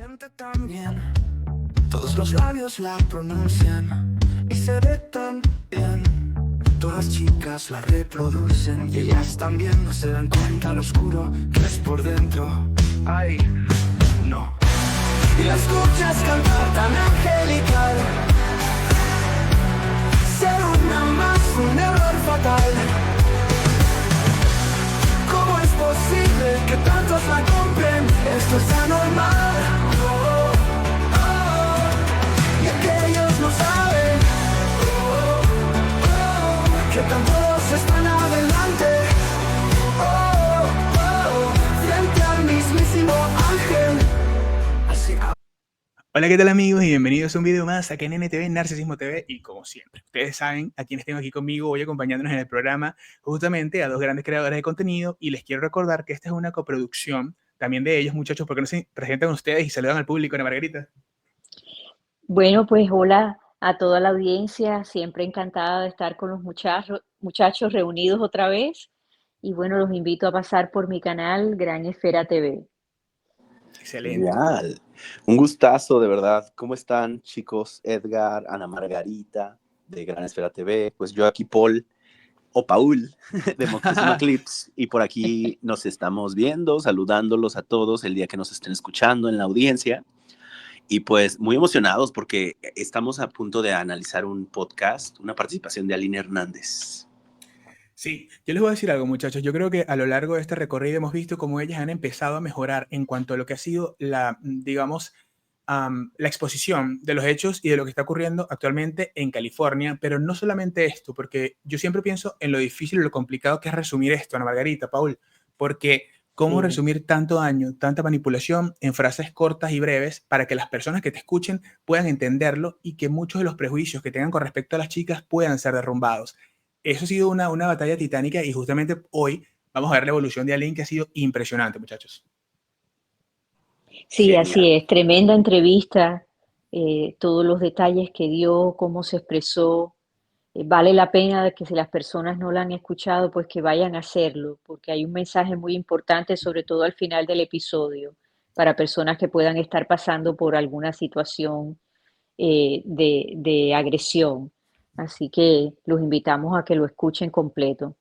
siente tan bien, todos los labios la pronuncian y se ve tan bien. Todas las chicas la reproducen y ellas también no se dan cuenta lo oscuro que es por dentro. Ay, no. Y la escuchas cantar tan angelical, ser una más, un error fatal. ¿Cómo es posible que tantos la compren? Esto es anormal. Oh, oh, oh. Y aquellos no saben que tan todos están adelante. Oh, oh, frente al mismísimo ángel. Así. Hola, ¿qué tal amigos? Y bienvenidos a un video más aquí en NTV, Narcisismo TV. Y como siempre, ustedes saben a quienes tengo aquí conmigo, hoy acompañándonos en el programa, justamente a dos grandes creadores de contenido. Y les quiero recordar que esta es una coproducción también de ellos, muchachos, porque no se presentan ustedes y saludan al público, Ana Margarita. Bueno, pues hola a toda la audiencia, siempre encantada de estar con los muchachos reunidos otra vez. Y bueno, los invito a pasar por mi canal Gran Esfera TV. Excelente. Genial. Un gustazo, de verdad. ¿Cómo están, chicos? Edgar, Ana Margarita, de Gran Esfera TV. Pues yo aquí, Paul, o Paul, de Moctezuma Clips. Y por aquí nos estamos viendo, saludándolos a todos el día que nos estén escuchando en la audiencia. Y pues muy emocionados porque estamos a punto de analizar un podcast, una participación de Aline Hernández. Sí, yo les voy a decir algo, muchachos. Yo creo que a lo largo de este recorrido hemos visto cómo ellas han empezado a mejorar en cuanto a lo que ha sido la, digamos, la exposición de los hechos y de lo que está ocurriendo actualmente en California, pero no solamente esto, porque yo siempre pienso en lo difícil y lo complicado que es resumir esto, Ana Margarita, Paul, porque cómo Sí. resumir tanto daño, tanta manipulación en frases cortas y breves para que las personas que te escuchen puedan entenderlo y que muchos de los prejuicios que tengan con respecto a las chicas puedan ser derrumbados. Eso ha sido una batalla titánica y justamente hoy vamos a ver la evolución de Aline que ha sido impresionante, muchachos. Sí, así Genial. es, tremenda entrevista, todos los detalles que dio, cómo se expresó. Vale la pena que si las personas no la han escuchado, pues que vayan a hacerlo, porque hay un mensaje muy importante, sobre todo al final del episodio, para personas que puedan estar pasando por alguna situación de agresión. Así que los invitamos a que lo escuchen completo.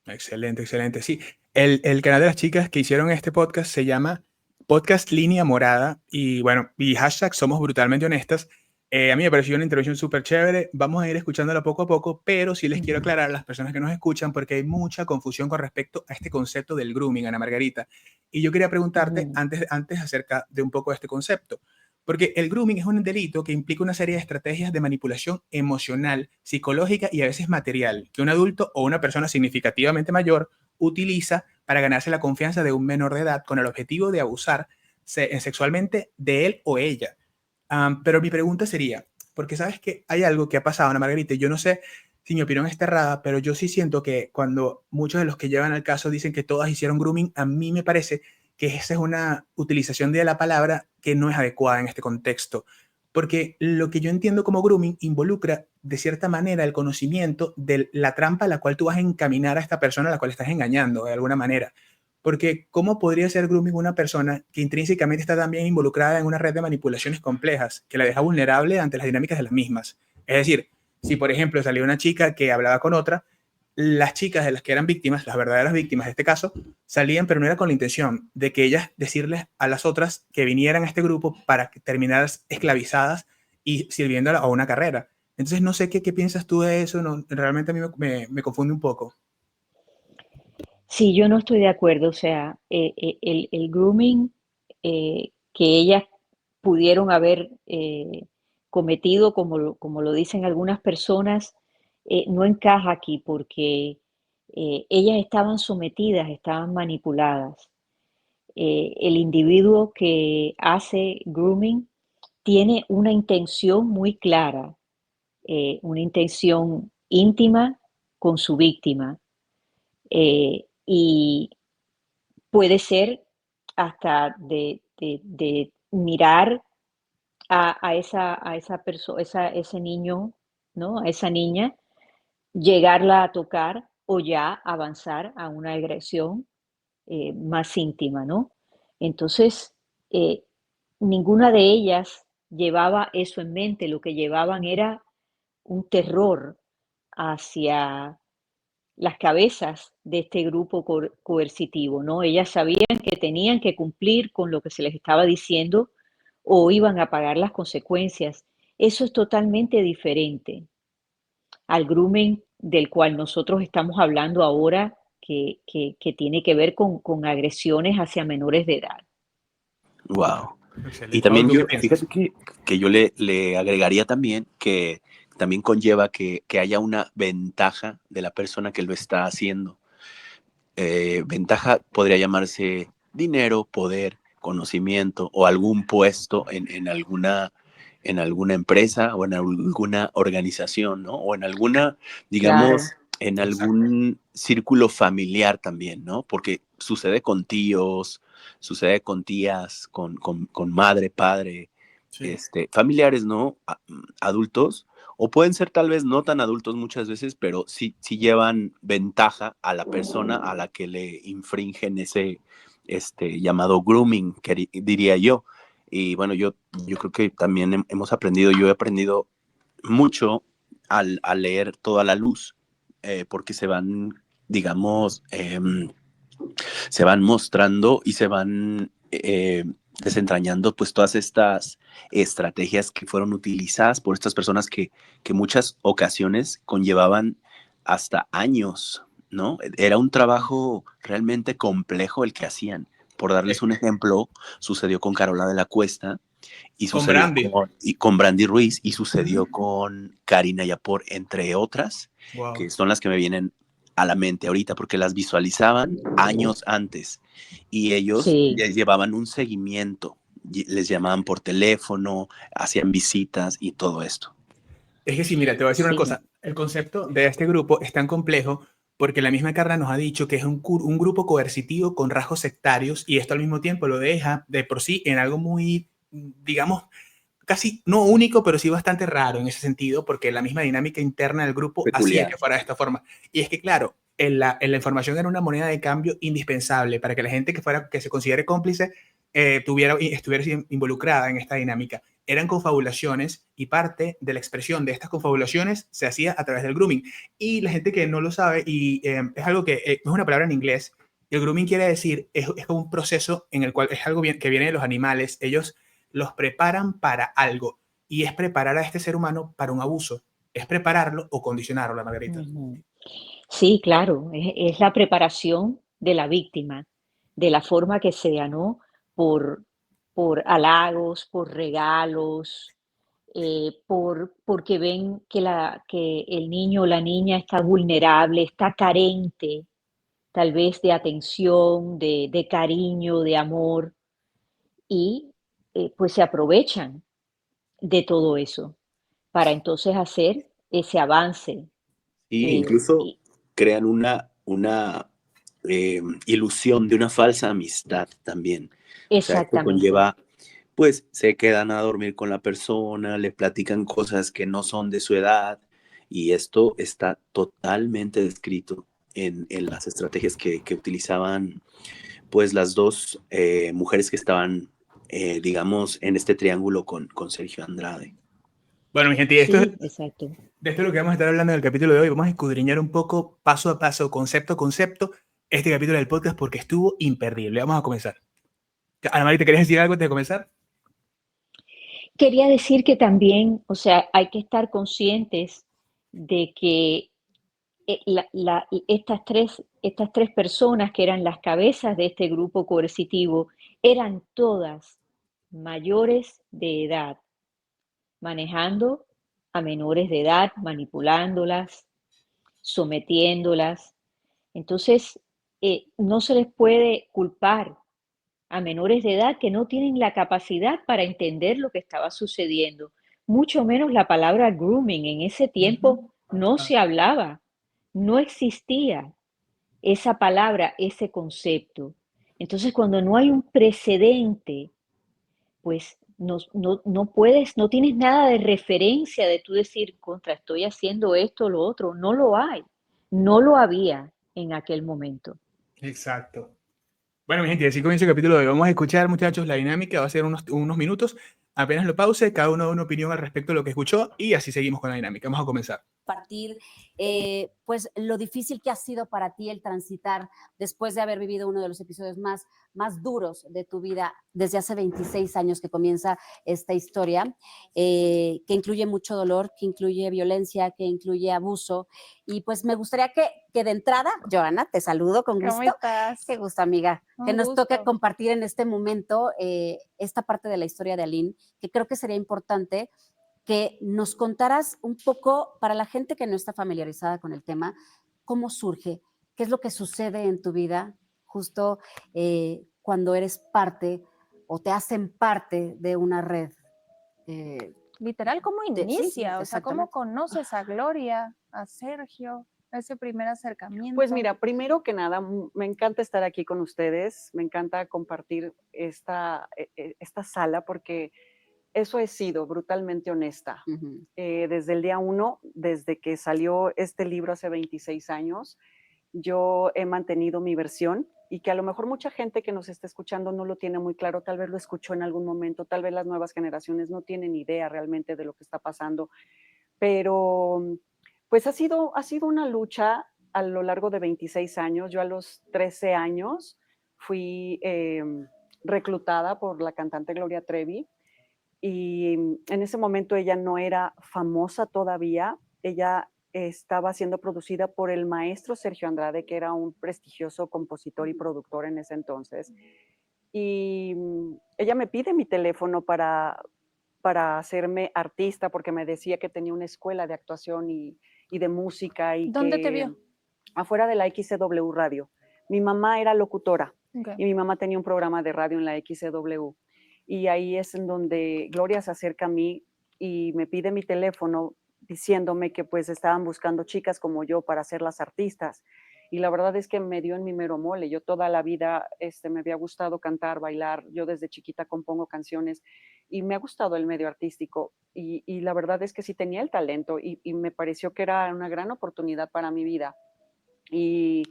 Excelente, excelente. Sí, el canal de las chicas que hicieron este podcast se llama Podcast Línea Morada y bueno, y hashtag Somos Brutalmente Honestas. A mí me pareció una intervención súper chévere. Vamos a ir escuchándola poco a poco, pero sí les quiero aclarar a las personas que nos escuchan porque hay mucha confusión con respecto a este concepto del grooming, Ana Margarita. Y yo quería preguntarte Ujú. antes acerca de un poco de este concepto. Porque el grooming es un delito que implica una serie de estrategias de manipulación emocional, psicológica y a veces material que un adulto o una persona significativamente mayor utiliza para ganarse la confianza de un menor de edad con el objetivo de abusar sexualmente de él o ella. Pero mi pregunta sería, porque sabes que hay algo que ha pasado, Ana Margarita, y yo no sé si mi opinión está errada, pero yo sí siento que cuando muchos de los que llevan al caso dicen que todas hicieron grooming, a mí me parece que esa es una utilización de la palabra que no es adecuada en este contexto. Porque lo que yo entiendo como grooming involucra, de cierta manera, el conocimiento de la trampa a la cual tú vas a encaminar a esta persona a la cual estás engañando, de alguna manera. Porque ¿cómo podría ser grooming una persona que intrínsecamente está también involucrada en una red de manipulaciones complejas, que la deja vulnerable ante las dinámicas de las mismas? Es decir, si por ejemplo salió una chica que hablaba con otra, las chicas de las que eran víctimas, las verdaderas víctimas de este caso, salían, pero no era con la intención de que ellas decirles a las otras que vinieran a este grupo para terminar esclavizadas y sirviendo a una carrera. Entonces, no sé qué piensas tú de eso, no, realmente a mí me confunde un poco. Sí, yo no estoy de acuerdo. O sea, el grooming que ellas pudieron haber cometido, como lo dicen algunas personas, no encaja aquí porque ellas estaban sometidas, estaban manipuladas. El individuo que hace grooming tiene una intención muy clara, una intención íntima con su víctima. Y puede ser hasta de mirar a esa persona, ese niño, ¿no? A esa niña, llegarla a tocar o ya avanzar a una agresión más íntima, ¿no? Entonces, eh, ninguna de ellas llevaba eso en mente, lo que llevaban era un terror hacia las cabezas de este grupo coercitivo, ¿no? Ellas sabían que tenían que cumplir con lo que se les estaba diciendo o iban a pagar las consecuencias. Eso es totalmente diferente al grooming del cual nosotros estamos hablando ahora, que tiene que ver con agresiones hacia menores de edad. Wow. Y Excelente. Pau, también ¿tú qué yo, piensas? fíjate que yo le agregaría también que también conlleva que haya una ventaja de la persona que lo está haciendo. Ventaja podría llamarse dinero, poder, conocimiento o algún puesto en alguna empresa o en alguna organización, ¿no? O en alguna, digamos, Claro, en Exacto. algún círculo familiar también, ¿no? Porque sucede con tíos, sucede con tías, con madre, padre, Sí. familiares, ¿no? Adultos, o pueden ser tal vez no tan adultos muchas veces, pero sí llevan ventaja a la persona a la que le infringen ese llamado grooming, diría yo. Y bueno, yo creo que también hemos aprendido, yo he aprendido mucho al leer toda la luz, porque se van, digamos, se van mostrando y se van desentrañando pues todas estas estrategias que fueron utilizadas por estas personas que muchas ocasiones conllevaban hasta años, ¿no? Era un trabajo realmente complejo el que hacían. Por darles Eh, un ejemplo, sucedió con Carola de la Cuesta y con sucedió Brandy. con Brandy Ruiz y sucedió Ujú. con Karina Yapor, entre otras, que Wow. son las que me vienen a la mente ahorita, porque las visualizaban años antes y ellos sí, llevaban un seguimiento, les llamaban por teléfono, hacían visitas y todo esto. Es que sí, mira, te voy a decir una sí, cosa. El concepto de este grupo es tan complejo porque la misma Carla nos ha dicho que es un grupo coercitivo con rasgos sectarios y esto al mismo tiempo lo deja de por sí en algo muy, digamos, casi no único, pero sí bastante raro en ese sentido, porque la misma dinámica interna del grupo hacía Peculiar. que fuera de esta forma. Y es que, claro, en la información era una moneda de cambio indispensable para que la gente que se considere cómplice estuviera involucrada en esta dinámica. Eran confabulaciones y parte de la expresión de estas confabulaciones se hacía a través del grooming. Y la gente que no lo sabe, y es algo que es una palabra en inglés, el grooming quiere decir, es como un proceso en el cual es algo que viene de los animales. Ellos los preparan para algo y es preparar a este ser humano para un abuso, es prepararlo o condicionarlo, la Margarita. ujú. Sí, claro, es la preparación de la víctima, de la forma que sea, ¿no? Por, por halagos, por regalos, porque ven que el niño o la niña está vulnerable, está carente, tal vez de atención, de cariño, de amor, y pues se aprovechan de todo eso para entonces hacer ese avance. Y eh, incluso y- crean una ilusión de una falsa amistad también. O sea, esto exactamente. conlleva, pues se quedan a dormir con la persona, le platican cosas que no son de su edad y esto está totalmente descrito en las estrategias que utilizaban pues las dos mujeres que estaban, digamos, en este triángulo con Sergio Andrade. Bueno, mi gente, Sí, exacto. de esto es lo que vamos a estar hablando en el capítulo de hoy. Vamos a escudriñar un poco, paso a paso, concepto a concepto, este capítulo del podcast porque estuvo imperdible. Vamos a comenzar. Ana María, ¿te querías decir algo antes de comenzar? Quería decir que también, o sea, hay que estar conscientes de que estas tres personas que eran las cabezas de este grupo coercitivo eran todas mayores de edad, manejando a menores de edad, manipulándolas, sometiéndolas. Entonces, no se les puede culpar a menores de edad que no tienen la capacidad para entender lo que estaba sucediendo. Mucho menos la palabra grooming. En ese Ujú. tiempo no se hablaba, no existía esa palabra, ese concepto. Entonces, cuando no hay un precedente, pues no puedes, no tienes nada de referencia de tú decir, contra, estoy haciendo esto o lo otro. No lo hay, no lo había en aquel momento. Exacto. Bueno, mi gente, así comienza el capítulo de hoy. Vamos a escuchar, muchachos, la dinámica. Va a ser unos minutos. Apenas lo pause, cada uno da una opinión al respecto de lo que escuchó y así seguimos con la dinámica. Vamos a comenzar. Compartir pues lo difícil que ha sido para ti el transitar después de haber vivido uno de los episodios más duros de tu vida desde hace 26 años que comienza esta historia, que incluye mucho dolor, que incluye violencia, que incluye abuso. Y pues me gustaría que de entrada, Joana, te saludo con gusto. ¿Cómo estás? Qué gusto, amiga. Un Que nos gusto. toque compartir en este momento esta parte de la historia de Aline, que creo que sería importante que nos contaras un poco, para la gente que no está familiarizada con el tema, cómo surge, qué es lo que sucede en tu vida justo cuando eres parte o te hacen parte de una red. Literal, ¿cómo Sí, inicia? O sea, ¿cómo exactamente. conoces a Gloria, a Sergio, ese primer acercamiento? Pues mira, primero que nada, me encanta estar aquí con ustedes, me encanta compartir esta sala porque eso he sido brutalmente honesta. Ujú. Desde el día 1, desde que salió este libro hace 26 años, yo he mantenido mi versión y que a lo mejor mucha gente que nos está escuchando no lo tiene muy claro, tal vez lo escuchó en algún momento, tal vez las nuevas generaciones no tienen idea realmente de lo que está pasando, pero pues ha sido una lucha a lo largo de 26 años. Yo a los 13 años fui reclutada por la cantante Gloria Trevi y en ese momento ella no era famosa todavía, ella estaba siendo producida por el maestro Sergio Andrade, que era un prestigioso compositor y productor en ese entonces. Y ella me pide mi teléfono para hacerme artista, porque me decía que tenía una escuela de actuación y de música. Y ¿Dónde que, te vio? Afuera de la XCW Radio. Mi mamá era locutora Okay. y mi mamá tenía un programa de radio en la XCW. Y ahí es en donde Gloria se acerca a mí y me pide mi teléfono diciéndome que pues estaban buscando chicas como yo para ser las artistas. Y la verdad es que me dio en mi mero mole. Yo toda la vida me había gustado cantar, bailar. Yo desde chiquita compongo canciones y me ha gustado el medio artístico. Y la verdad es que sí tenía el talento y me pareció que era una gran oportunidad para mi vida. Y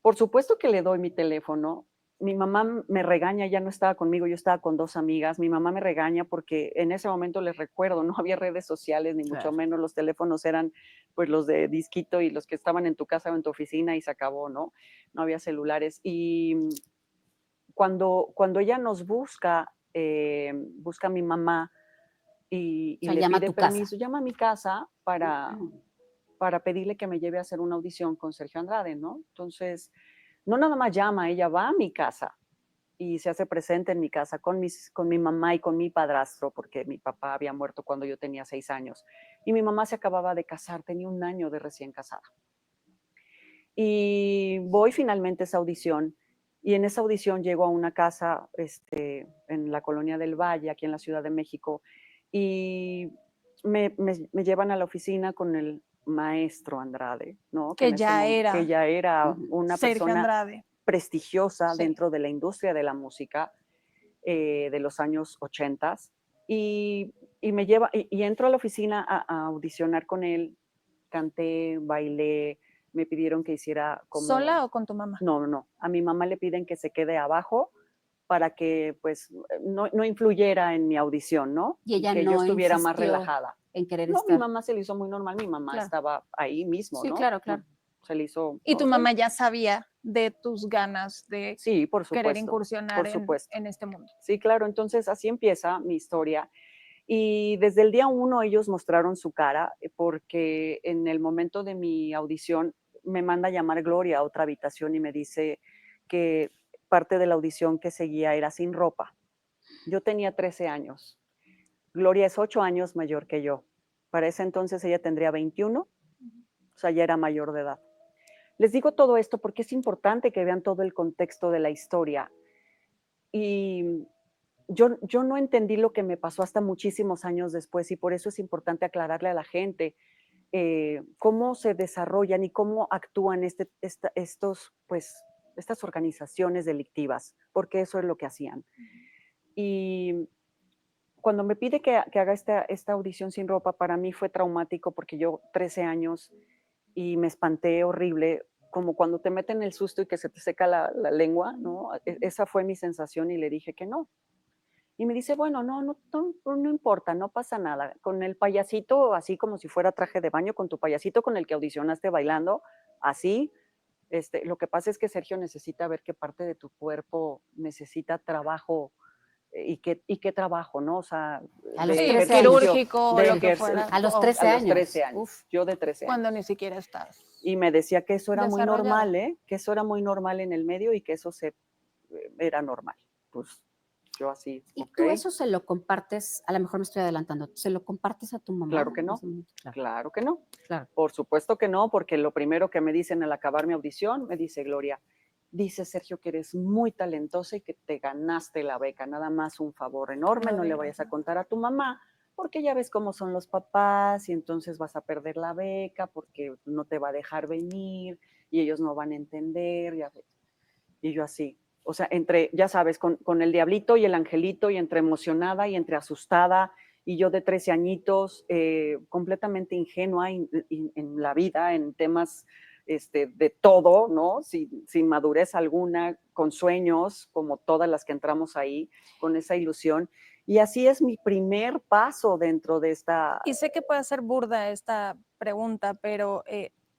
por supuesto que le doy mi teléfono. Mi mamá me regaña, ya no estaba conmigo, yo estaba con 2 amigas. Mi mamá me regaña porque en ese momento les recuerdo, no había redes sociales, ni mucho menos. Los teléfonos eran pues los de disquito y los que estaban en tu casa o en tu oficina y se acabó, ¿no? No había celulares. Y cuando ella nos busca, busca a mi mamá y O sea, le llama a pide tu casa. permiso, llama a mi casa para pedirle que me lleve a hacer una audición con Sergio Andrade, ¿no? Entonces, no nada más llama, ella va a mi casa y se hace presente en mi casa con mi mamá y con mi padrastro, porque mi papá había muerto cuando yo tenía 6 años. Y mi mamá se acababa de casar, tenía 1 año de recién casada. Y voy finalmente a esa audición, y en esa audición llego a una casa en la Colonia del Valle, aquí en la Ciudad de México, y me llevan a la oficina con el maestro Andrade, ¿no? Que ya era una Sergio persona Andrade. prestigiosa Sí. dentro de la industria de la música de los años 80 y me lleva y entro a la oficina a audicionar con él, canté, bailé, me pidieron que hiciera como... ¿Sola o con tu mamá? No, a mi mamá le piden que se quede abajo para que pues no influyera en mi audición, ¿no? Y ella que no yo estuviera más insistió relajada. en querer No, estar. mi mamá se le hizo muy normal, mi mamá Claro. estaba ahí mismo, Sí, ¿no? claro, claro. Se le hizo... ¿Y tu no, mamá ya sabía de tus ganas de sí, por querer supuesto, incursionar por supuesto. en este mundo? Sí, claro, entonces así empieza mi historia. Y desde el día 1 ellos mostraron su cara porque en el momento de mi audición me manda a llamar Gloria a otra habitación y me dice que parte de la audición que seguía era sin ropa. Yo tenía 13 años. Gloria es 8 años mayor que yo. Para ese entonces ella tendría 21, o sea, ya era mayor de edad. Les digo todo esto porque es importante que vean todo el contexto de la historia. Y yo no entendí lo que me pasó hasta muchísimos años después y por eso es importante aclararle a la gente cómo se desarrollan y cómo actúan estas organizaciones delictivas, porque eso es lo que hacían. Y cuando me pide que haga esta audición sin ropa, para mí fue traumático porque yo 13 años y me espanté horrible como cuando te meten el susto y que se te seca la lengua, ¿no? Esa fue mi sensación y le dije que no. Y me dice, bueno, no importa, no pasa nada. Con el payasito, así como si fuera traje de baño, con tu payasito con el que audicionaste bailando, así. Lo que pasa es que Sergio necesita ver qué parte de tu cuerpo necesita trabajo y qué trabajo, ¿no? O sea, A los Sí, 13 años. quirúrgico o lo que fuera. A los o 13 a los años. 13 años. Uf. Yo de 13 años. Cuando ni siquiera estás. Y me decía que eso era muy desarrollado. normal, ¿eh? Que eso era muy normal en el medio y que eso era normal. Pues yo así, ¿Y ok. tú eso se lo compartes? A lo mejor me estoy adelantando. ¿Se lo compartes a tu mamá? Claro que no. Claro, Claro que no. claro. Por supuesto que no, porque lo primero que me dicen al acabar mi audición, me dice Gloria, dice Sergio que eres muy talentosa y que te ganaste la beca. Nada más un favor enorme, no le vayas a contar a tu mamá, porque ya ves cómo son los papás y entonces vas a perder la beca porque no te va a dejar venir y ellos no van a entender. Ya ves. Y yo así, o sea, ya sabes, con el diablito y el angelito y entre emocionada y entre asustada y yo de 13 añitos, completamente ingenua en la vida, en temas de todo, ¿no? Sin madurez alguna, con sueños, como todas las que entramos ahí, con esa ilusión. Y así es mi primer paso dentro de esta... Y sé que puede ser burda esta pregunta, pero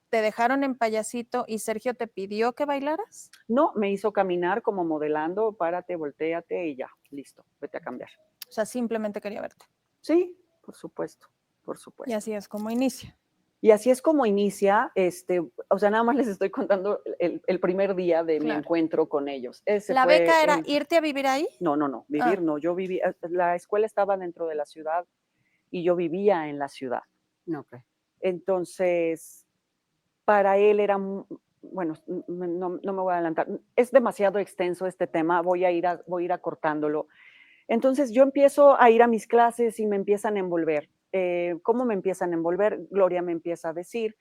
¿te dejaron en payasito y Sergio te pidió que bailaras? No, me hizo caminar como modelando, párate, volteate y ya, listo, vete a cambiar. O sea, simplemente quería verte. Sí, por supuesto, por supuesto. Y así es como inicia. Y así es como inicia, o sea, nada más les estoy contando el primer día de mi Claro. encuentro con ellos. ¿La beca era irte a vivir ahí? No, vivir Ah. no, yo vivía, la escuela estaba dentro de la ciudad y yo vivía en la ciudad. No, ok. Entonces, para él era, bueno, no me voy a adelantar, es demasiado extenso este tema, voy a ir acortándolo. Entonces yo empiezo a ir a mis clases y me empiezan a envolver. ¿Cómo me empiezan a envolver? Gloria me empieza a decir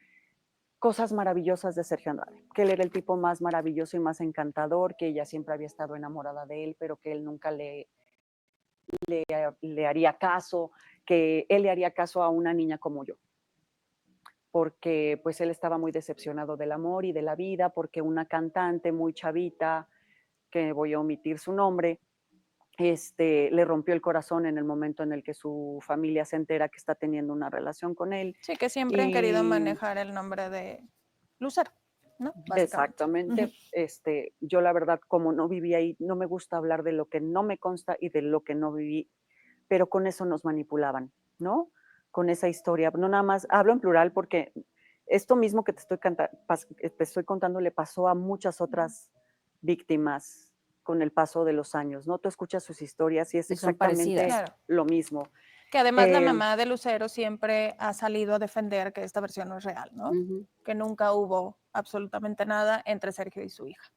cosas maravillosas de Sergio Andrade, que él era el tipo más maravilloso y más encantador, que ella siempre había estado enamorada de él, pero que él nunca le haría caso, que él le haría caso a una niña como yo, porque pues él estaba muy decepcionado del amor y de la vida, porque una cantante muy chavita, que voy a omitir su nombre, le rompió el corazón en el momento en el que su familia se entera que está teniendo una relación con él. Sí, que siempre han querido manejar el nombre de Lucero, ¿no? Exactamente. Yo la verdad, como no viví ahí, no me gusta hablar de lo que no me consta y de lo que no viví, pero con eso nos manipulaban, ¿no? Con esa historia. No nada más, hablo en plural porque esto mismo que te estoy contando le pasó a muchas otras víctimas con el paso de los años, ¿no? Tú escuchas sus historias y es exactamente Claro. lo mismo. Que además la mamá de Lucero siempre ha salido a defender que esta versión no es real, ¿no? Que nunca hubo absolutamente nada entre Sergio y su hija.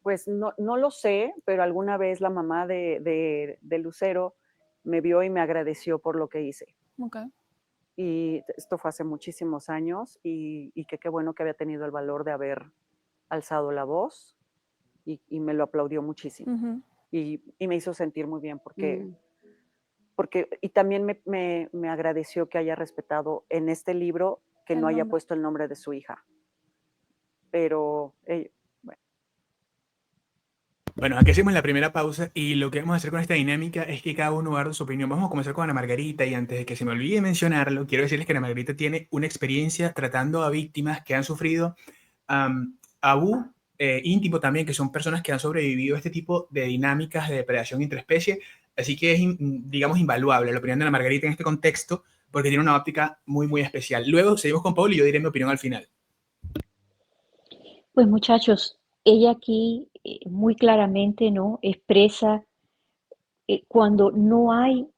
Pues no lo sé, pero alguna vez la mamá de Lucero me vio y me agradeció por lo que hice. Okay. Y esto fue hace muchísimos años y que qué bueno que había tenido el valor de haber alzado la voz y me lo aplaudió muchísimo. Y me hizo sentir muy bien porque y también me agradeció que haya respetado en este libro que no haya puesto el nombre de su hija. Pero, bueno. Bueno, aquí hacemos la primera pausa y lo que vamos a hacer con esta dinámica es que cada uno va a dar su opinión. Vamos a comenzar con Ana Margarita y antes de que se me olvide mencionarlo, quiero decirles que Ana Margarita tiene una experiencia tratando a víctimas que han sufrido abuso íntimo también, que son personas que han sobrevivido a este tipo de dinámicas de depredación intraespecie. Así que es, digamos, invaluable la opinión de Ana Margarita en este contexto porque tiene una óptica muy, muy especial. Luego seguimos con Paul y yo diré mi opinión al final. Pues muchachos, ella aquí muy claramente, ¿no?, expresa cuando no hay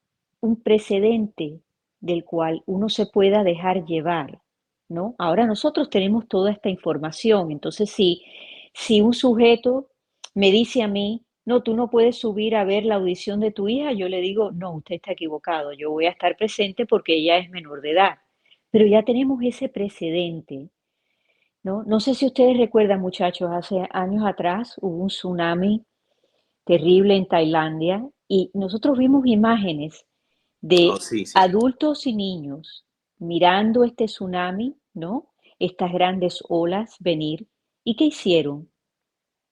un precedente del cual uno se pueda dejar llevar, ¿no? Ahora nosotros tenemos toda esta información, entonces si un sujeto me dice a mí, no, tú no puedes subir a ver la audición de tu hija, yo le digo, no, usted está equivocado, yo voy a estar presente porque ella es menor de edad, pero ya tenemos ese precedente, ¿no? No sé si ustedes recuerdan, muchachos, hace años atrás hubo un tsunami terrible en Tailandia y nosotros vimos imágenes de Oh, sí. adultos y niños mirando este tsunami, ¿no? estas grandes olas venir. ¿Y qué hicieron?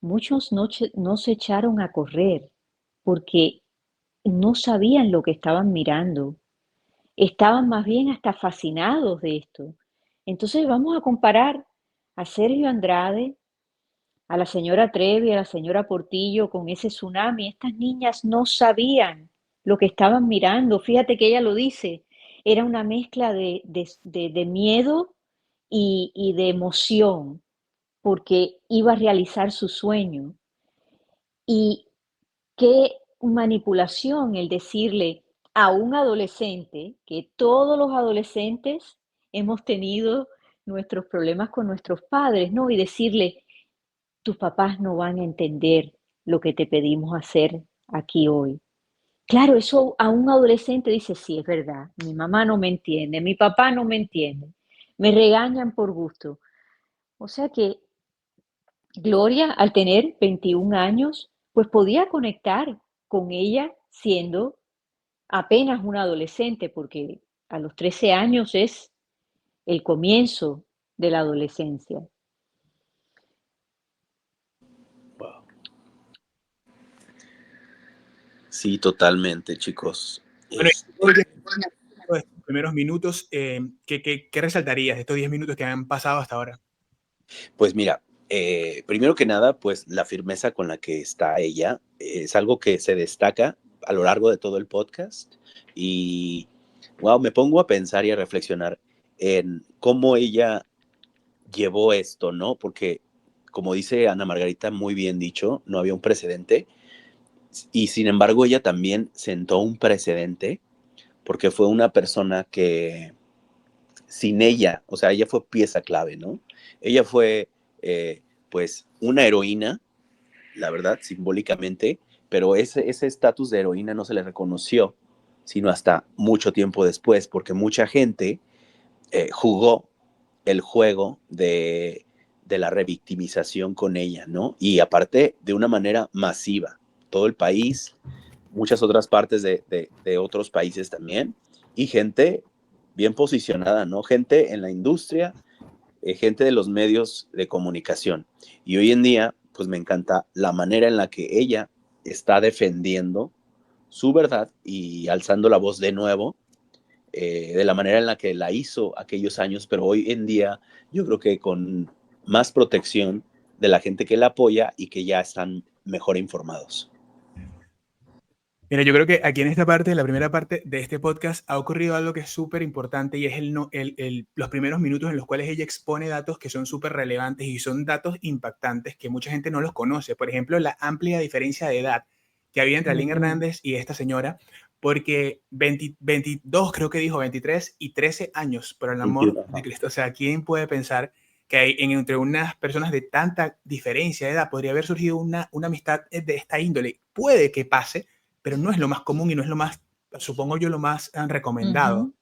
Muchos no se echaron a correr porque no sabían lo que estaban mirando. Estaban más bien hasta fascinados de esto. Entonces vamos a comparar a Sergio Andrade, a la señora Trevi, a la señora Portillo con ese tsunami. Estas niñas no sabían lo que estaban mirando. Fíjate que ella lo dice. Era una mezcla de miedo y de emoción porque iba a realizar su sueño. Y qué manipulación el decirle a un adolescente, que todos los adolescentes hemos tenido nuestros problemas con nuestros padres, ¿no? Y decirle, tus papás no van a entender lo que te pedimos hacer aquí hoy. Claro, eso a un adolescente dice, sí, es verdad, mi mamá no me entiende, mi papá no me entiende, me regañan por gusto. O sea que Gloria, al tener 21 años, pues podía conectar con ella siendo apenas una adolescente, porque a los 13 años es el comienzo de la adolescencia. Wow. Sí, totalmente, chicos. Bueno, estos primeros minutos, ¿qué resaltarías de estos 10 minutos que han pasado hasta ahora? Pues mira, primero que nada, pues la firmeza con la que está ella es algo que se destaca a lo largo de todo el podcast y, wow, me pongo a pensar y a reflexionar en cómo ella llevó esto, ¿no? Porque, como dice Ana Margarita, muy bien dicho, no había un precedente y sin embargo ella también sentó un precedente porque fue una persona que sin ella, o sea, ella fue pieza clave, ¿no? Ella fue, pues, una heroína, la verdad, simbólicamente, pero ese estatus de heroína no se le reconoció, sino hasta mucho tiempo después, porque mucha gente jugó el juego de la revictimización con ella, ¿no? Y aparte, de una manera masiva, todo el país, muchas otras partes de otros países también, y gente bien posicionada, ¿no? Gente en la industria, gente de los medios de comunicación. Y hoy en día, pues me encanta la manera en la que ella está defendiendo su verdad y alzando la voz de nuevo, de la manera en la que la hizo aquellos años, pero hoy en día yo creo que con más protección de la gente que la apoya y que ya están mejor informados. Mira, yo creo que aquí en esta parte, la primera parte de este podcast, ha ocurrido algo que es súper importante y es los primeros minutos en los cuales ella expone datos que son súper relevantes y son datos impactantes que mucha gente no los conoce. Por ejemplo, la amplia diferencia de edad que había entre Aline Hernández y esta señora, porque 22, creo que dijo, 23 y 13 años, por el amor de Cristo. O sea, ¿quién puede pensar que hay entre unas personas de tanta diferencia de edad podría haber surgido una amistad de esta índole? Puede que pase, pero no es lo más común y no es lo más, supongo yo, lo más recomendado.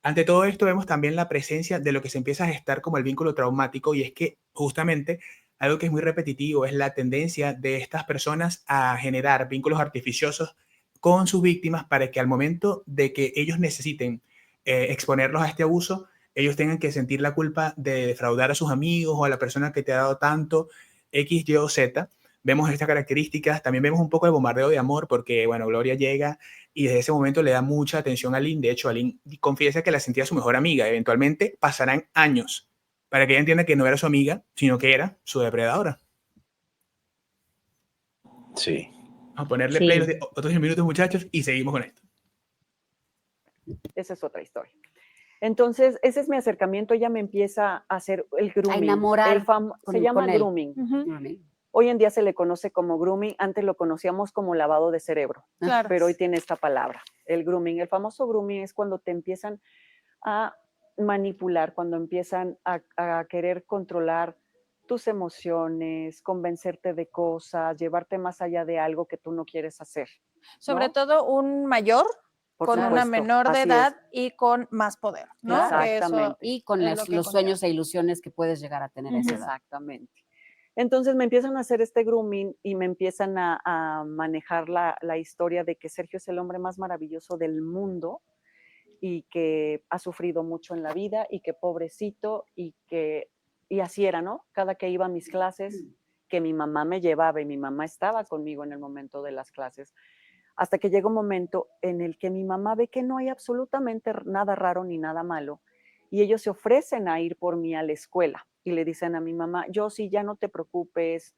Ante todo esto vemos también la presencia de lo que se empieza a gestar como el vínculo traumático, y es que justamente algo que es muy repetitivo es la tendencia de estas personas a generar vínculos artificiosos con sus víctimas para que al momento de que ellos necesiten exponerlos a este abuso, ellos tengan que sentir la culpa de defraudar a sus amigos o a la persona que te ha dado tanto, X, Y o Z. Vemos estas características, también vemos un poco de bombardeo de amor porque, bueno, Gloria llega y desde ese momento le da mucha atención a Lynn. De hecho, Lynn confiesa que la sentía su mejor amiga. Eventualmente pasarán años para que ella entienda que no era su amiga, sino que era su depredadora. Sí. Vamos a ponerle play otros 10 minutos, muchachos, y seguimos con esto. Esa es otra historia. Entonces, ese es mi acercamiento. Ella me empieza a hacer el grooming. A enamorar. Se llama grooming. Hoy en día se le conoce como grooming. Antes lo conocíamos como lavado de cerebro. Claro. Pero hoy tiene esta palabra, el grooming. El famoso grooming es cuando te empiezan a manipular, cuando empiezan a querer controlar tus emociones, convencerte de cosas, llevarte más allá de algo que tú no quieres hacer, ¿no? Sobre todo un mayor con una menor de edad y con más poder, ¿no? Exactamente. Y con los sueños e ilusiones que puedes llegar a tener esa edad. Exactamente. Entonces me empiezan a hacer este grooming y me empiezan a manejar la historia de que Sergio es el hombre más maravilloso del mundo y que ha sufrido mucho en la vida y que pobrecito y así era, ¿no? Cada que iba a mis clases, que mi mamá me llevaba y mi mamá estaba conmigo en el momento de las clases, hasta que llega un momento en el que mi mamá ve que no hay absolutamente nada raro ni nada malo y ellos se ofrecen a ir por mí a la escuela y le dicen a mi mamá, yo sí, ya no te preocupes,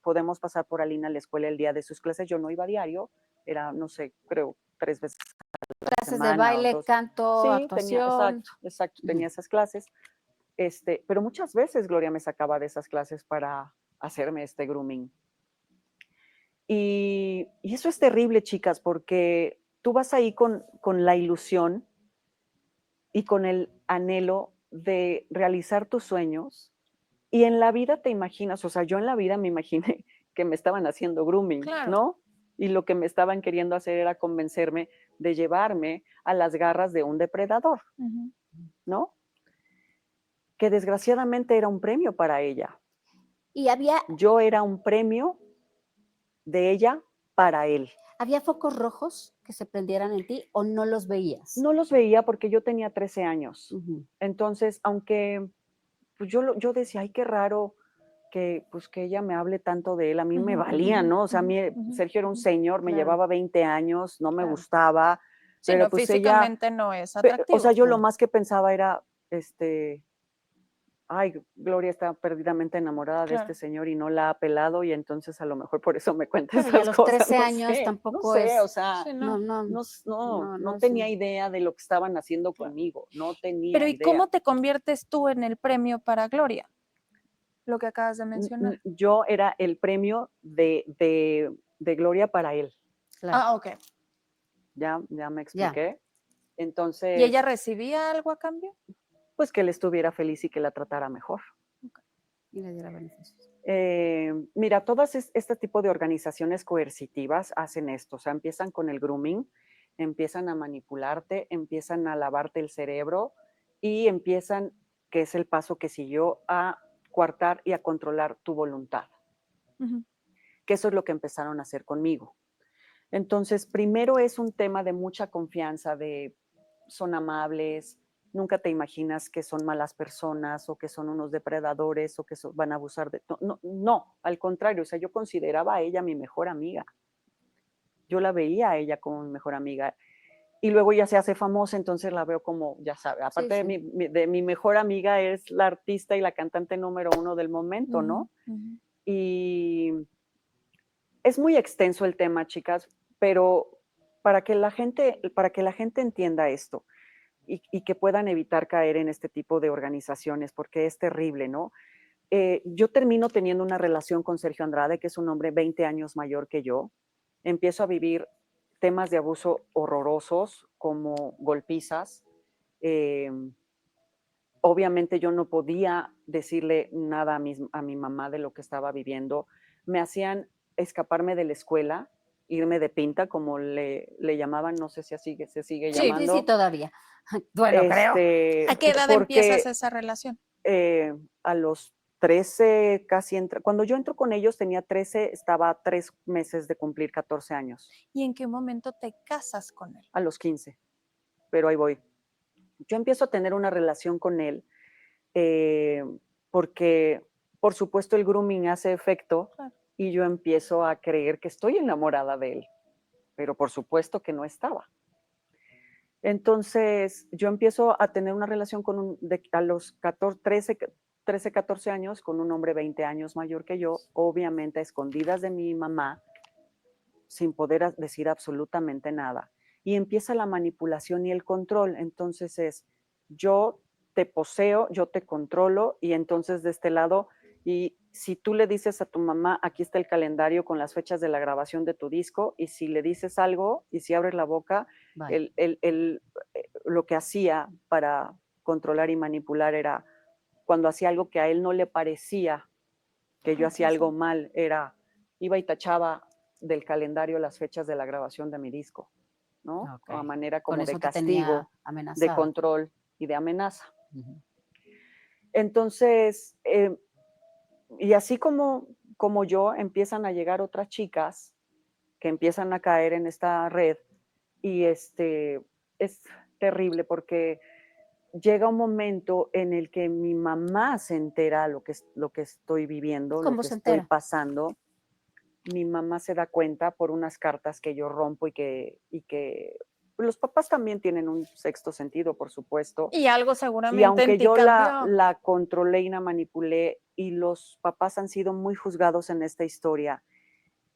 podemos pasar por Alina a la escuela el día de sus clases. Yo no iba a diario, era, no sé, creo 3 veces a la Clases de semana o baile, 2. canto, Sí, actuación. exacto, tenía esas clases. Pero muchas veces Gloria me sacaba de esas clases para hacerme este grooming. Y eso es terrible, chicas, porque tú vas ahí con la ilusión y con el anhelo de realizar tus sueños y en la vida te imaginas, o sea, yo en la vida me imaginé que me estaban haciendo grooming, Claro. ¿no? Y lo que me estaban queriendo hacer era convencerme de llevarme a las garras de un depredador, ¿no? Que desgraciadamente era un premio para ella. Y Yo era un premio de ella para él. ¿había focos rojos que se prendieran en ti o no los veías? No los veía porque yo tenía 13 años. Entonces, aunque pues yo decía, ay, qué raro que ella me hable tanto de él. A mí me valía, ¿no? O sea, a mí Sergio era un señor, me llevaba 20 años, no me gustaba. Sí, Pero no, pues físicamente no es atractivo. o sea, yo lo más que pensaba era, ay, Gloria está perdidamente enamorada de este señor y no la ha pelado y entonces a lo mejor por eso me cuenta Pero esas ya a los cosas. 13 no años sé, tampoco no sé, es. o sea, Sí, no tenía idea de lo que estaban haciendo conmigo, no tenía Pero ¿y idea. cómo te conviertes tú en el premio para Gloria? Lo que acabas de mencionar. Yo era el premio de Gloria para él. Claro. Ah, ok. Ya me expliqué. Entonces, ¿Y ella recibía algo a cambio? pues que él estuviera feliz y que la tratara mejor. Y le diera beneficios. Mira, todas este tipo de organizaciones coercitivas hacen esto, o sea, empiezan con el grooming, empiezan a manipularte, empiezan a lavarte el cerebro y empiezan, que es el paso que siguió, a coartar y a controlar tu voluntad. Que eso es lo que empezaron a hacer conmigo. Entonces, primero es un tema de mucha confianza, de son amables, nunca te imaginas que son malas personas o que son unos depredadores o que van a abusar de... No, al contrario, o sea, yo consideraba a ella mi mejor amiga. Yo la veía a ella como mi mejor amiga. Y luego ya se hace famosa, entonces la veo como, ya sabes, aparte de mi mejor amiga es la artista y la cantante número 1 del momento, ¿no? Y es muy extenso el tema, chicas, pero para que la gente entienda esto y que puedan evitar caer en este tipo de organizaciones, porque es terrible, ¿no? Yo termino teniendo una relación con Sergio Andrade, que es un hombre 20 años mayor que yo. Empiezo a vivir temas de abuso horrorosos, como golpizas. Obviamente yo no podía decirle nada a mi mamá de lo que estaba viviendo. Me hacían escaparme de la escuela, irme de pinta, como le llamaban, no sé si así se sigue llamando. Sí, todavía. Bueno, creo. ¿A qué edad empiezas esa relación? A los 13, cuando yo entro con ellos tenía 13, estaba a 3 meses de cumplir 14 años. ¿Y en qué momento te casas con él? A los 15, pero ahí voy. Yo empiezo a tener una relación con él porque, por supuesto, el grooming hace efecto y yo empiezo a creer que estoy enamorada de él, pero por supuesto que no estaba. Entonces, yo empiezo a tener una relación a los 13, 14 años con un hombre 20 años mayor que yo, obviamente a escondidas de mi mamá, sin poder decir absolutamente nada. Y empieza la manipulación y el control. Entonces yo te poseo, yo te controlo y entonces de este lado, y si tú le dices a tu mamá, aquí está el calendario con las fechas de la grabación de tu disco, y si le dices algo y si abres la boca, lo que hacía para controlar y manipular era, cuando hacía algo que a él no le parecía que yo hacía algo mal, iba y tachaba del calendario las fechas de la grabación de mi disco, ¿no? A manera como de castigo, de control y de amenaza. Entonces, y así como yo, empiezan a llegar otras chicas que empiezan a caer en esta red y terrible porque llega un momento en el que mi mamá se entera lo que estoy viviendo, lo ¿Cómo que se estoy entera? pasando. Mi mamá se da cuenta por unas cartas que yo rompo y que los papás también tienen un sexto sentido, por supuesto. Y algo Y seguramente en aunque ti yo la cambió. controlé y la manipulé, y los papás han sido muy juzgados en esta historia,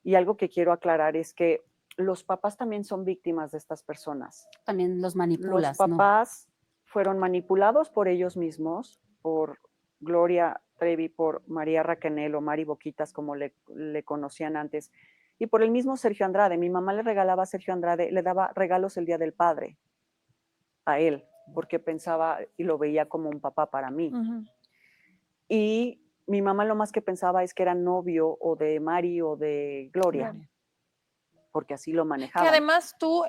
y algo que quiero aclarar es que los papás también son víctimas de estas personas. También los Los manipulas, ¿no? papás fueron manipulados por ellos mismos, por Gloria Trevi, por María Raquenel o Mari Boquitas, como le conocían antes, y por el mismo Sergio Andrade. Mi mamá le regalaba a Sergio Andrade, le daba regalos el Día del Padre a él, porque pensaba y lo veía como un papá para mí. Ujú. Y mi mamá lo más que pensaba es que era novio o de Mari o de Gloria, Gloria. porque así lo Que manejaban. además tú,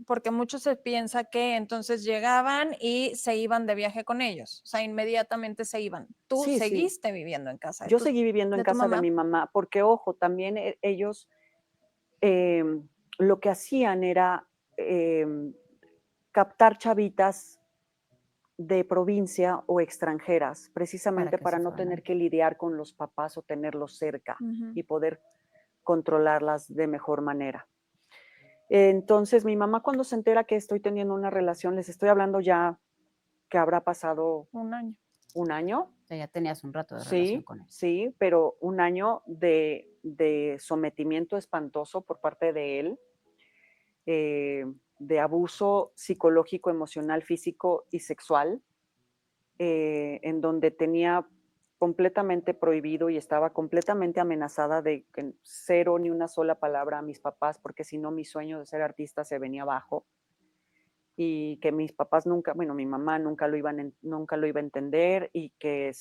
porque mucho se piensa que entonces llegaban y se iban de viaje con ellos, o sea, inmediatamente se iban. Tú Sí, sí. seguiste viviendo en casa Yo seguí viviendo en de tu casa de mamá. mi mamá, porque ojo, también ellos lo que hacían era captar chavitas de provincia o extranjeras, precisamente que para se no fueran tener ahí. que lidiar con los papás o tenerlos cerca Ujú. y poder controlarlas de mejor manera. Entonces, mi mamá cuando se entera que estoy teniendo una relación, les estoy hablando ya que habrá pasado Un año. un año. O sea, ya tenías un rato de relación Sí, con él. sí, pero un año de sometimiento espantoso por parte de él, de abuso psicológico, emocional, físico y sexual, en donde tenía completamente prohibido y estaba completamente amenazada de que cero ni una sola palabra a mis papás, porque si no mi sueño de ser artista se venía abajo. Y que mis papás nunca, bueno, mi mamá nunca lo iba a entender y que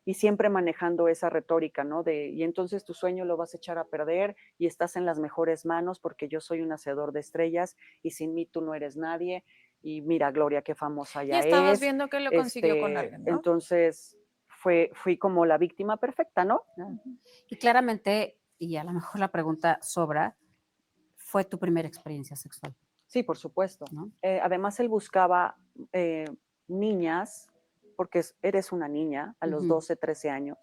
y siempre manejando esa retórica, ¿no? Y entonces tu sueño lo vas a echar a perder y estás en las mejores manos porque yo soy un hacedor de estrellas y sin mí tú no eres nadie. Y mira, Gloria, qué famosa Y ya estabas es. viendo que lo consiguió con alguien, ¿no? Entonces fui como la víctima perfecta, ¿no? Y claramente, y a lo mejor la pregunta sobra, fue tu primera experiencia sexual, Sí, por supuesto. ¿no? Además, él buscaba niñas, porque eres una niña a los Ujú. 12, 13 años,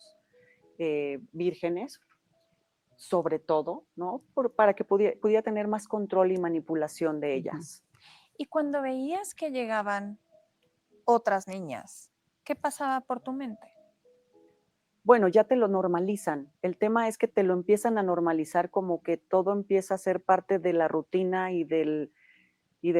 vírgenes, sobre todo, ¿no? Para que pudiera tener más control y manipulación de ellas. Y cuando veías que llegaban otras niñas, ¿qué pasaba por tu mente? Bueno, ya te lo normalizan. El tema es que te lo empiezan a normalizar como que todo empieza a ser parte de la rutina y de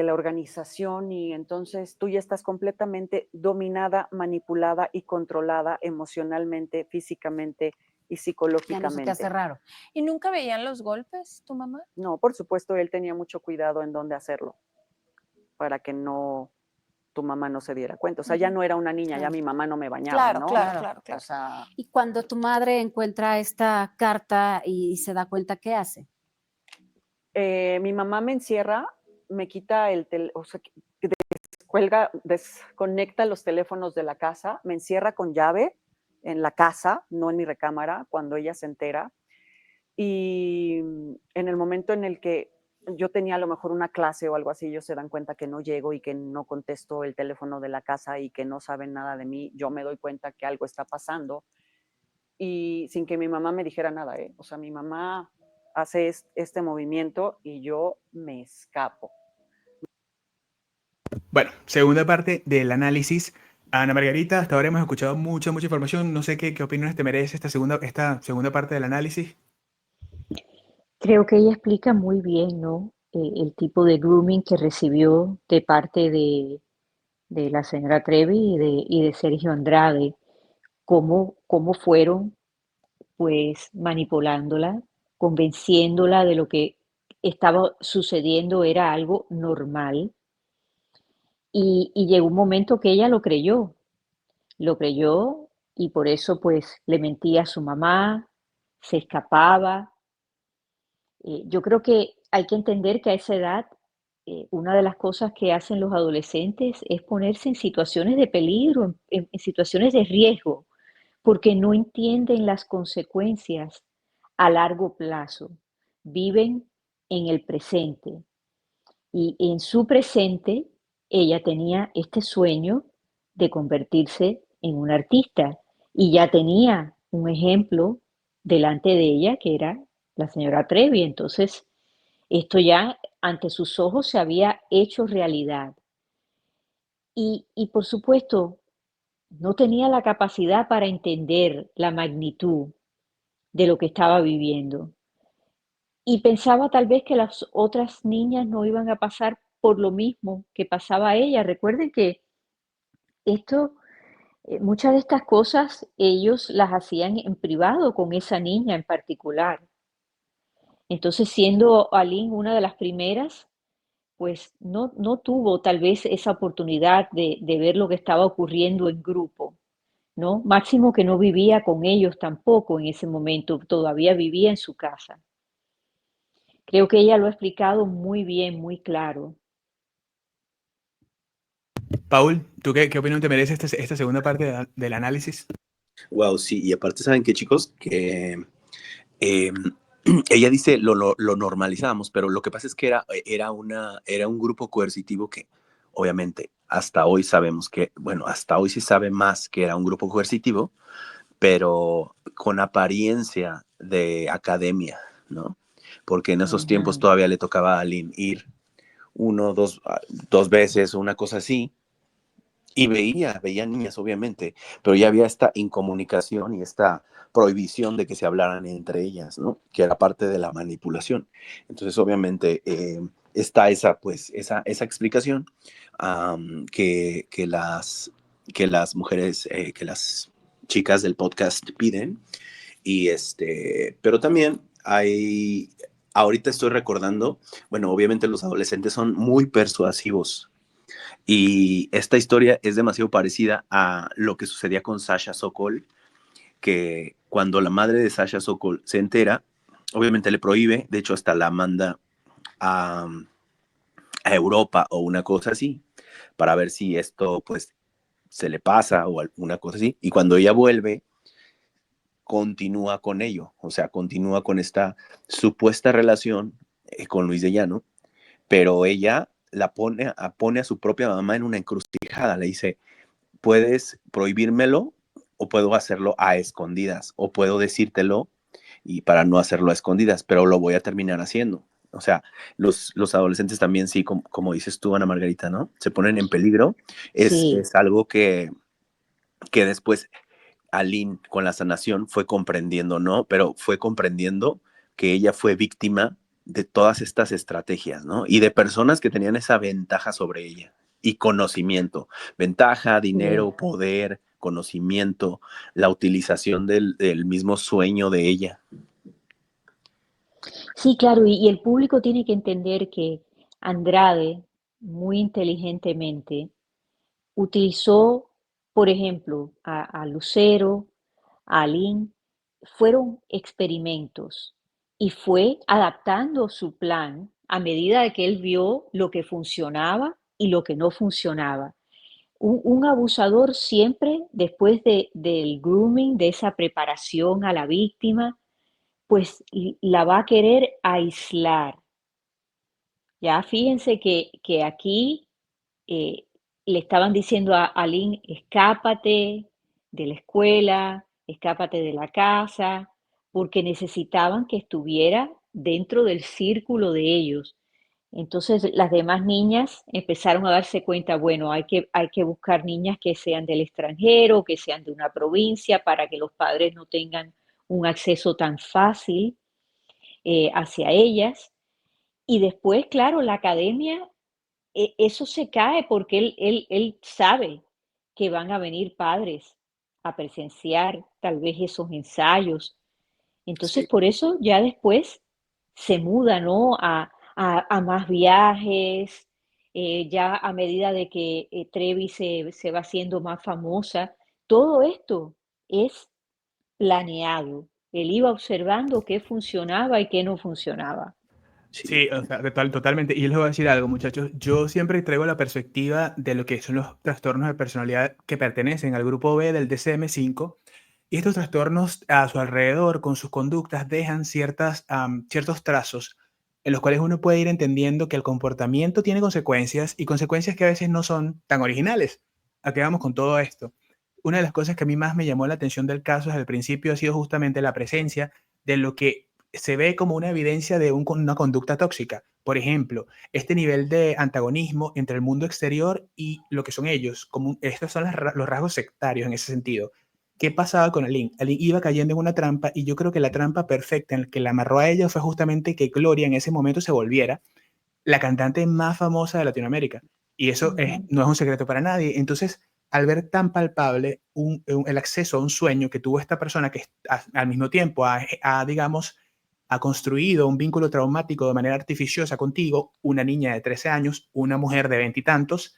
la organización, y entonces tú ya estás completamente dominada, manipulada y controlada emocionalmente, físicamente y Ya no se te hace psicológicamente. raro. ¿Y nunca veían los golpes, tu mamá? No, por supuesto, él tenía mucho cuidado en dónde hacerlo para que tu mamá no se diera cuenta. O sea, ya no era una niña, ya Claro. mi mamá no me bañaba, Claro, ¿no? claro. O sea, Y cuando tu madre encuentra esta carta y se da cuenta, ¿qué hace? mi mamá me encierra, me quita o sea, desconecta los teléfonos de la casa, me encierra con llave en la casa, no en mi recámara, cuando ella se entera. Y en el momento en el que yo tenía a lo mejor una clase o algo así, ellos se dan cuenta que no llego y que no contesto el teléfono de la casa y que no saben nada de mí, yo me doy cuenta que algo está pasando y sin que mi mamá me dijera nada, ¿eh? O sea, mi mamá hace este movimiento y yo me escapo. Bueno, segunda parte del análisis. Ana Margarita, hasta ahora hemos escuchado mucha información. No sé qué opiniones te merece esta segunda parte del análisis. Creo que ella explica muy bien, ¿no? El tipo de grooming que recibió de parte de la señora Trevi y de Sergio Andrade, cómo fueron pues manipulándola, convenciéndola de lo que estaba sucediendo era algo normal. Y llegó un momento que ella lo creyó y por eso pues le mentía a su mamá, se escapaba. Yo creo que hay que entender que a esa edad una de las cosas que hacen los adolescentes es ponerse en situaciones de peligro, en situaciones de riesgo, porque no entienden las consecuencias a largo plazo. Viven en el presente y en su presente ella tenía este sueño de convertirse en una artista y ya tenía un ejemplo delante de ella que era la señora Trevi. Entonces, esto ya ante sus ojos se había hecho realidad. Y por supuesto, no tenía la capacidad para entender la magnitud de lo que estaba viviendo. Y pensaba tal vez que las otras niñas no iban a pasar por lo mismo que pasaba a ella. Recuerden que esto, muchas de estas cosas ellos las hacían en privado con esa niña en particular. Entonces, siendo Aline una de las primeras, pues no tuvo tal vez esa oportunidad de ver lo que estaba ocurriendo en grupo, ¿no? Máximo que no vivía con ellos tampoco en ese momento, todavía vivía en su casa. Creo que ella lo ha explicado muy bien, muy claro. Paul, ¿tú qué opinión te merece esta segunda parte del análisis? Wow, sí, y aparte, ¿saben qué, chicos? Que eh, ella dice lo normalizamos, pero lo que pasa es que era un grupo coercitivo que, obviamente, hasta hoy sabemos que, bueno, hasta hoy se sabe más que era un grupo coercitivo, pero con apariencia de academia, ¿no? Porque en esos tiempos Ujú. todavía le tocaba a Aline ir uno, dos veces, una cosa así, y veía niñas, obviamente, pero ya había esta incomunicación y esta prohibición de que se hablaran entre ellas, ¿no? Que era parte de la manipulación. Entonces, obviamente, está esa explicación que las mujeres, que las chicas del podcast piden. Pero también ahorita estoy recordando, bueno, obviamente los adolescentes son muy persuasivos y esta historia es demasiado parecida a lo que sucedía con Sasha Sokol, que cuando la madre de Sasha Sokol se entera, obviamente le prohíbe, de hecho hasta la manda a, a Europa o una cosa así, para ver si esto pues se le pasa o alguna cosa así. Y cuando ella vuelve, continúa con ello, o sea, continúa con esta supuesta relación con Luis de Llano, pero ella pone a su propia mamá en una encrucijada, le dice, puedes prohibírmelo o puedo hacerlo a escondidas o puedo decírtelo y para no hacerlo a escondidas, pero lo voy a terminar haciendo. O sea, los adolescentes también, sí, como dices tú, Ana Margarita, ¿no? Se ponen en peligro. Sí, Es algo que después Aline con la sanación fue comprendiendo, ¿no? Pero fue comprendiendo que ella fue víctima de todas estas estrategias, ¿no? Y de personas que tenían esa ventaja sobre ella y conocimiento, ventaja, sí. dinero, poder, conocimiento, la utilización del mismo sueño de ella. Sí, claro, y el público tiene que entender que Andrade, muy inteligentemente, utilizó, por ejemplo, a Lucero, a Aline, fueron experimentos y fue adaptando su plan a medida de que él vio lo que funcionaba y lo que no funcionaba. Un abusador siempre, después del grooming, de esa preparación a la víctima, pues la va a querer aislar. Ya fíjense que aquí eh, le estaban diciendo a Aline, escápate de la escuela, escápate de la casa, porque necesitaban que estuviera dentro del círculo de ellos. Entonces las demás niñas empezaron a darse cuenta, bueno, hay que buscar niñas que sean del extranjero, que sean de una provincia, para que los padres no tengan un acceso tan fácil hacia ellas. Y después, claro, la academia, eso se cae porque él sabe que van a venir padres a presenciar tal vez esos ensayos. Entonces, Sí. por eso ya después se muda, ¿no? A más viajes, ya a medida de que Trevi se va haciendo más famosa. Todo esto es planeado. Él iba observando qué funcionaba y qué no funcionaba. Sí, o sea, totalmente. Y les voy a decir algo, muchachos. Yo siempre traigo la perspectiva de lo que son los trastornos de personalidad que pertenecen al grupo B del DCM-5. Y estos trastornos a su alrededor, con sus conductas, dejan ciertos trazos en los cuales uno puede ir entendiendo que el comportamiento tiene consecuencias y consecuencias que a veces no son tan originales. ¿A qué vamos con todo esto? Una de las cosas que a mí más me llamó la atención del caso desde el principio ha sido justamente la presencia de lo que se ve como una evidencia de una conducta tóxica. Por ejemplo, este nivel de antagonismo entre el mundo exterior y lo que son ellos. Estos son los rasgos sectarios en ese sentido. ¿Qué pasaba con Aline? Aline iba cayendo en una trampa y yo creo que la trampa perfecta en la que la amarró a ella fue justamente que Gloria en ese momento se volviera la cantante más famosa de Latinoamérica. Y eso no es un secreto para nadie. Entonces, al ver tan palpable el acceso a un sueño que tuvo esta persona que al mismo tiempo digamos, ha construido un vínculo traumático de manera artificiosa contigo, una niña de 13 años, una mujer de 20 y tantos,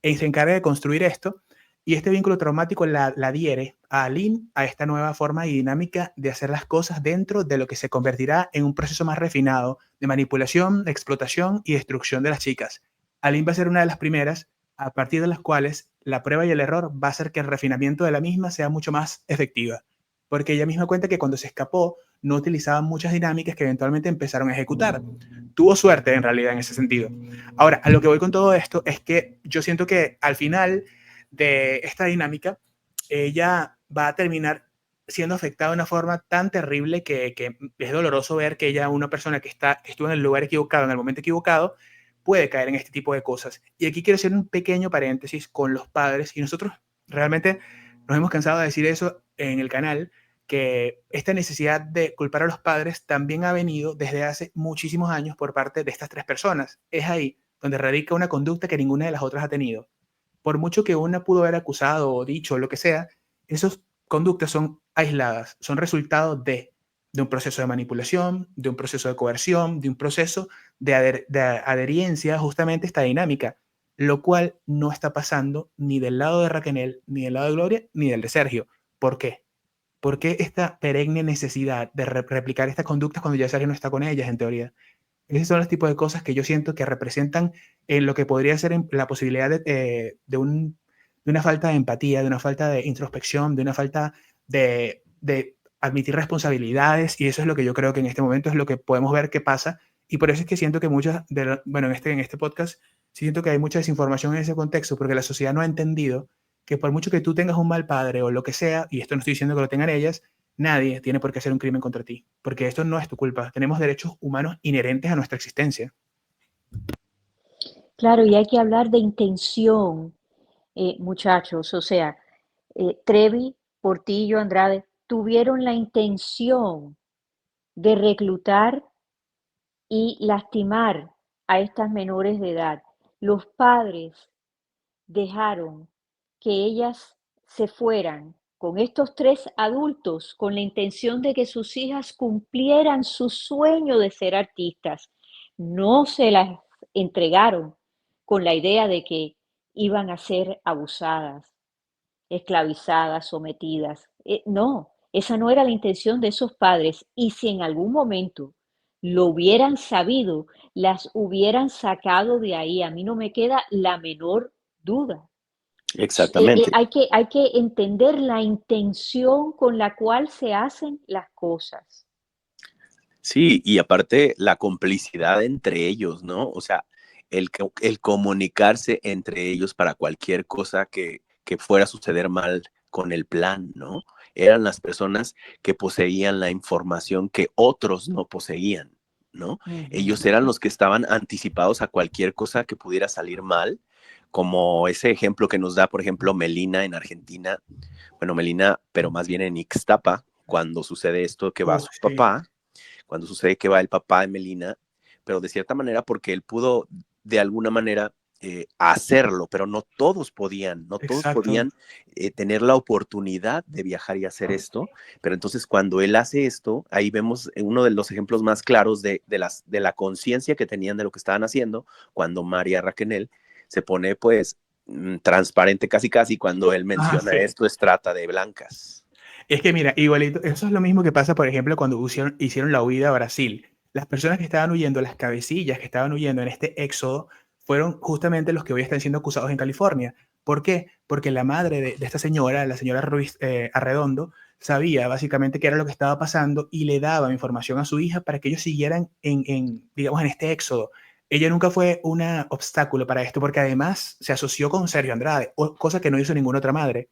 y se encarga de construir esto, y este vínculo traumático la adhiere a Aline a esta nueva forma y dinámica de hacer las cosas dentro de lo que se convertirá en un proceso más refinado de manipulación, explotación y destrucción de las chicas. Aline va a ser una de las primeras a partir de las cuales la prueba y el error va a hacer que el refinamiento de la misma sea mucho más efectiva, porque ella misma cuenta que cuando se escapó no utilizaba muchas dinámicas que eventualmente empezaron a ejecutar. Tuvo suerte en realidad en ese sentido. Ahora, a lo que voy con todo esto es que yo siento que al final de esta dinámica, ella va a terminar siendo afectada de una forma tan terrible que es doloroso ver que ella, una persona que estuvo en el lugar equivocado, en el momento equivocado, puede caer en este tipo de cosas. Y aquí quiero hacer un pequeño paréntesis con los padres, y nosotros realmente nos hemos cansado de decir eso en el canal, que esta necesidad de culpar a los padres también ha venido desde hace muchísimos años por parte de estas tres personas. Es ahí donde radica una conducta que ninguna de las otras ha tenido. Por mucho que una pudo haber acusado o dicho lo que sea, esas conductas son aisladas, son resultado de un proceso de manipulación, de un proceso de coerción, de un proceso de adherencia justamente a esta dinámica, lo cual no está pasando ni del lado de Raquel, ni del lado de Gloria, ni del de Sergio. ¿Por qué? ¿Por qué esta perenne necesidad de replicar estas conductas cuando ya Sergio no está con ellas, en teoría? Esos son los tipos de cosas que yo siento que representan lo que podría ser la posibilidad de una falta de empatía, de una falta de introspección, de una falta de admitir responsabilidades, y eso es lo que yo creo que en este momento es lo que podemos ver que pasa, y por eso es que siento que bueno, en este podcast, siento que hay mucha desinformación en ese contexto, porque la sociedad no ha entendido que por mucho que tú tengas un mal padre o lo que sea, y esto no estoy diciendo que lo tengan ellas, nadie tiene por qué hacer un crimen contra ti, porque esto no es tu culpa. Tenemos derechos humanos inherentes a nuestra existencia. Claro, y hay que hablar de intención, muchachos. O sea, Trevi, Portillo, Andrade, tuvieron la intención de reclutar y lastimar a estas menores de edad. Los padres dejaron que ellas se fueran con estos tres adultos con la intención de que sus hijas cumplieran su sueño de ser artistas. No se las entregaron con la idea de que iban a ser abusadas, esclavizadas, sometidas. No, esa no era la intención de esos padres. Y si en algún momento lo hubieran sabido, las hubieran sacado de ahí. A mí no me queda la menor duda. Exactamente. Hay que entender la intención con la cual se hacen las cosas. Sí, y aparte la complicidad entre ellos, ¿no? O sea, el comunicarse entre ellos para cualquier cosa que fuera a suceder mal con el plan, ¿no? Eran las personas que poseían la información que otros no poseían, ¿no? Ellos eran los que estaban anticipados a cualquier cosa que pudiera salir mal, como ese ejemplo que nos da, por ejemplo, Melina en Argentina, bueno, Melina, pero más bien en Ixtapa, cuando sucede esto que va su papá, cuando sucede que va el papá de Melina, pero de cierta manera porque él pudo de alguna manera hacerlo, pero no todos podían, tener la oportunidad de viajar y hacer esto, pero entonces cuando él hace esto, ahí vemos uno de los ejemplos más claros de la conciencia que tenían de lo que estaban haciendo, cuando María Raquel se pone pues transparente casi cuando él menciona esto es trata de blancas. Es que mira, igualito, eso es lo mismo que pasa, por ejemplo, cuando hicieron la huida a Brasil. Las personas que estaban huyendo, las cabecillas que estaban huyendo en este éxodo, fueron justamente los que hoy están siendo acusados en California. ¿Por qué? Porque la madre de esta señora, la señora Ruiz Arredondo, sabía básicamente qué era lo que estaba pasando y le daba información a su hija para que ellos siguieran digamos, en este éxodo. Ella nunca fue un obstáculo para esto porque además se asoció con Sergio Andrade, cosa que no hizo ninguna otra madre.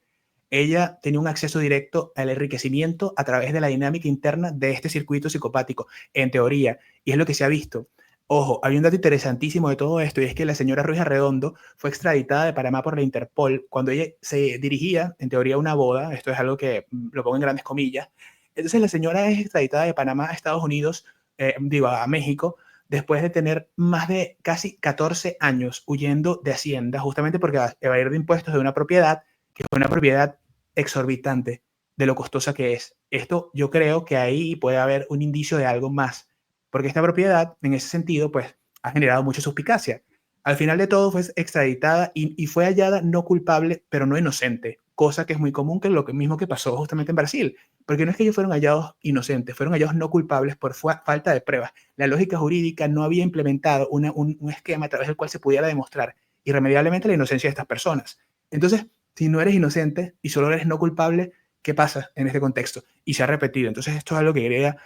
Ella tenía un acceso directo al enriquecimiento a través de la dinámica interna de este circuito psicopático, en teoría, y es lo que se ha visto. Ojo, hay un dato interesantísimo de todo esto, y es que la señora Ruiz Arredondo fue extraditada de Panamá por la Interpol cuando ella se dirigía, en teoría, a una boda. Esto es algo que lo pongo en grandes comillas. Entonces la señora es extraditada de Panamá a Estados Unidos, a México, después de tener más de casi 14 años huyendo de Hacienda, justamente porque va a evadir de impuestos de una propiedad que es una propiedad exorbitante de lo costosa que es. Esto yo creo que ahí puede haber un indicio de algo más, porque esta propiedad, en ese sentido, pues ha generado mucha suspicacia. Al final de todo fue extraditada y fue hallada no culpable, pero no inocente, cosa que es muy común, que lo mismo que pasó justamente en Brasil, porque no es que ellos fueron hallados inocentes, fueron hallados no culpables por falta de pruebas. La lógica jurídica no había implementado un esquema a través del cual se pudiera demostrar irremediablemente la inocencia de estas personas. Entonces, si no eres inocente y solo eres no culpable, ¿qué pasa en este contexto? Y se ha repetido. Entonces, esto es algo que quería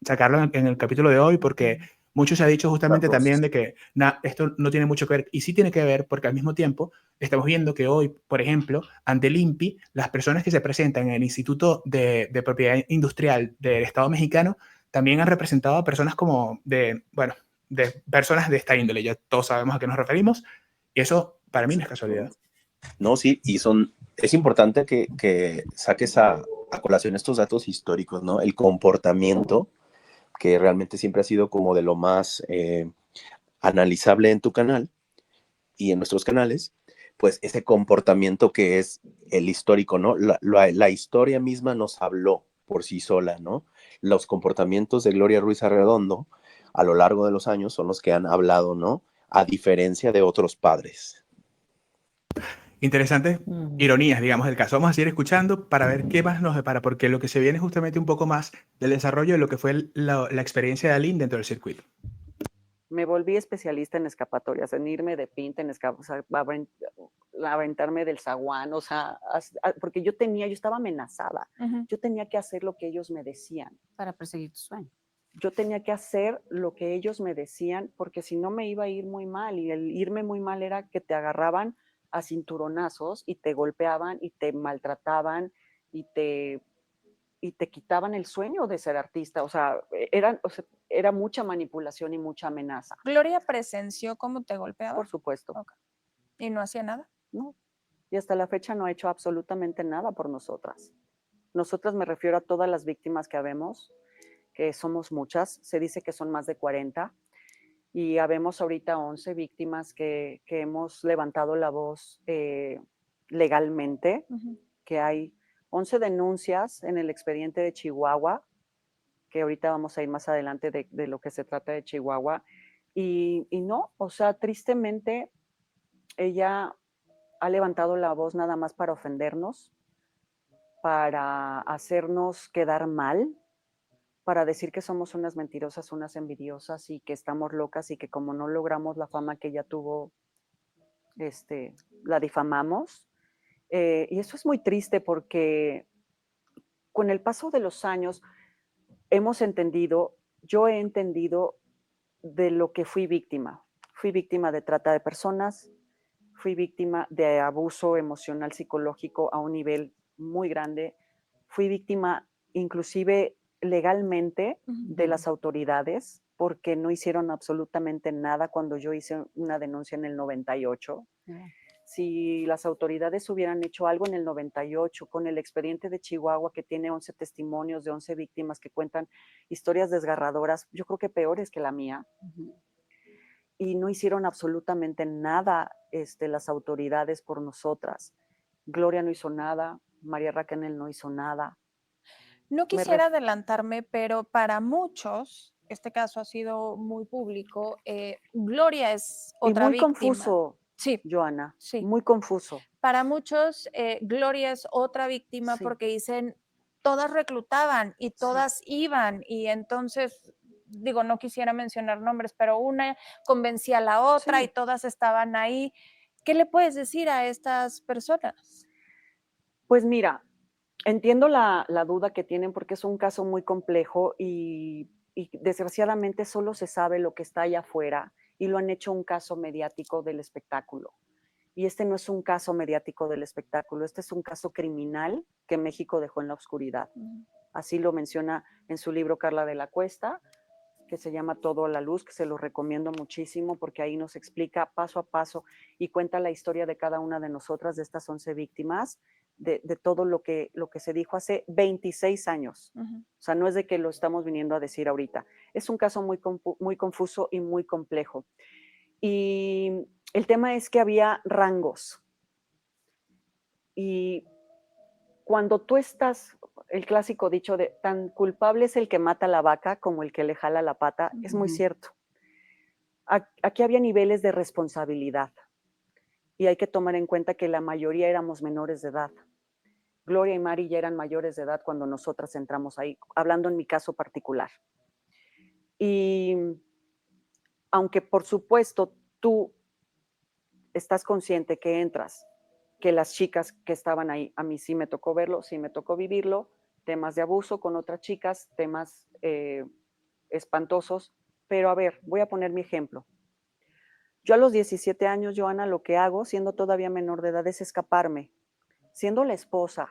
sacarlo en el capítulo de hoy, porque mucho se ha dicho justamente también de que esto no tiene mucho que ver, y sí tiene que ver porque al mismo tiempo estamos viendo que hoy, por ejemplo, ante el INPI, las personas que se presentan en el Instituto de Propiedad Industrial del Estado mexicano también han representado a personas como de personas de esta índole. Ya todos sabemos a qué nos referimos, y eso para mí no es casualidad. No, sí, y es importante que saques a colación estos datos históricos, ¿no? El comportamiento, que realmente siempre ha sido como de lo más analizable en tu canal y en nuestros canales, pues ese comportamiento que es el histórico, ¿no? La historia misma nos habló por sí sola, ¿no? Los comportamientos de Gloria Ruiz Arredondo a lo largo de los años son los que han hablado, ¿no? A diferencia de otros padres. Interesantes ironías, digamos, del caso. Vamos a seguir escuchando para ver qué más nos depara, porque lo que se viene es justamente un poco más del desarrollo de lo que fue la experiencia de Aline dentro del circuito. Me volví especialista en escapatorias, en irme de pinta, o sea, aventarme del zaguán, o sea, porque yo estaba amenazada. Yo tenía que hacer lo que ellos me decían. Para perseguir tu sueño. Yo tenía que hacer lo que ellos me decían, porque si no me iba a ir muy mal, y el irme muy mal era que te agarraban a cinturonazos y te golpeaban y te maltrataban y te quitaban el sueño de ser artista. O sea, era mucha manipulación y mucha amenaza. ¿Gloria presenció cómo te golpeaba? Por supuesto. Okay. ¿Y no hacía nada? No. Y hasta la fecha no ha hecho absolutamente nada por nosotras. Nosotras, me refiero a todas las víctimas que habemos, que somos muchas. Se dice que son más de 40. Y habemos ahorita 11 víctimas que hemos levantado la voz legalmente, que hay 11 denuncias en el expediente de Chihuahua, que ahorita vamos a ir más adelante de lo que se trata de Chihuahua. Y no, o sea, tristemente ella ha levantado la voz nada más para ofendernos, para hacernos quedar mal, para decir que somos unas mentirosas, unas envidiosas y que estamos locas y que como no logramos la fama que ella tuvo, la difamamos. Y eso es muy triste porque con el paso de los años yo he entendido de lo que fui víctima. Fui víctima de trata de personas, fui víctima de abuso emocional, psicológico a un nivel muy grande, fui víctima inclusive legalmente de las autoridades porque no hicieron absolutamente nada cuando yo hice una denuncia en el 98. Si las autoridades hubieran hecho algo en el 98 con el expediente de Chihuahua que tiene 11 testimonios de 11 víctimas que cuentan historias desgarradoras, yo creo que peores que la mía, y no hicieron absolutamente nada las autoridades por nosotras. Gloria no hizo nada, María Raquel no hizo nada. No quisiera adelantarme, pero para muchos, este caso ha sido muy público, Gloria es otra víctima. Y muy confuso, sí, Joana, sí. Muy confuso. Para muchos, Gloria es otra víctima, sí, porque dicen, todas reclutaban y todas, sí, iban, y entonces, digo, no quisiera mencionar nombres, pero una convencía a la otra, sí, y todas estaban ahí. ¿Qué le puedes decir a estas personas? Pues mira, entiendo la duda que tienen porque es un caso muy complejo y desgraciadamente solo se sabe lo que está allá afuera y lo han hecho un caso mediático del espectáculo. Y este no es un caso mediático del espectáculo, este es un caso criminal que México dejó en la oscuridad. Así lo menciona en su libro Carla de la Cuesta, que se llama Todo a la Luz, que se lo recomiendo muchísimo porque ahí nos explica paso a paso y cuenta la historia de cada una de nosotras, de estas 11 víctimas, de todo lo que se dijo hace 26 años. O sea, no es de que lo estamos viniendo a decir ahorita. Es un caso muy confuso y muy complejo. Y el tema es que había rangos. Y cuando tú estás, el clásico dicho de tan culpable es el que mata a la vaca como el que le jala la pata, es muy cierto. Aquí había niveles de responsabilidad y hay que tomar en cuenta que la mayoría éramos menores de edad. Gloria y Mari ya eran mayores de edad cuando nosotras entramos ahí, hablando en mi caso particular. Y aunque por supuesto tú estás consciente que entras, que las chicas que estaban ahí, a mí sí me tocó verlo, sí me tocó vivirlo, temas de abuso con otras chicas, temas espantosos, pero a ver, voy a poner mi ejemplo. Yo a los 17 años, Joana, lo que hago, siendo todavía menor de edad, es escaparme, siendo la esposa.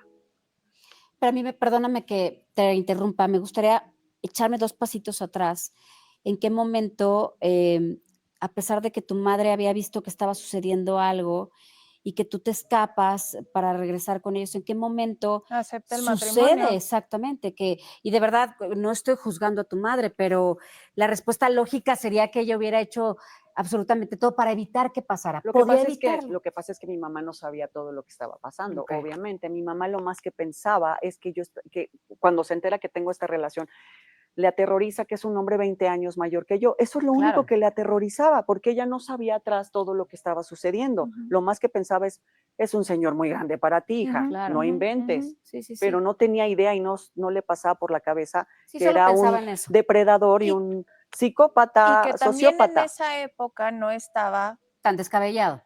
Pero a mí, perdóname que te interrumpa, me gustaría echarme 2 pasitos atrás. ¿En qué momento, a pesar de que tu madre había visto que estaba sucediendo algo y que tú te escapas para regresar con ellos, en qué momento Acepta el sucede matrimonio. exactamente y de verdad no estoy juzgando a tu madre, pero la respuesta lógica sería que ella hubiera hecho absolutamente todo para evitar que pasara. Lo que Podía pasa es que mi mamá no sabía todo lo que estaba pasando, Ok. obviamente. Mi mamá lo más que pensaba es que que cuando se entera que tengo esta relación, le aterroriza que es un hombre 20 años mayor que yo. Eso es lo único Claro. que le aterrorizaba, porque ella no sabía atrás todo lo que estaba sucediendo. Lo más que pensaba es un señor muy grande para ti, hija, Claro. no inventes. Sí, sí, sí. Pero no tenía idea y no le pasaba por la cabeza Sí, que solo era pensaba un en eso. depredador y Y- un Y psicópata, que también en sociópata. esa época no estaba, Tan descabellado.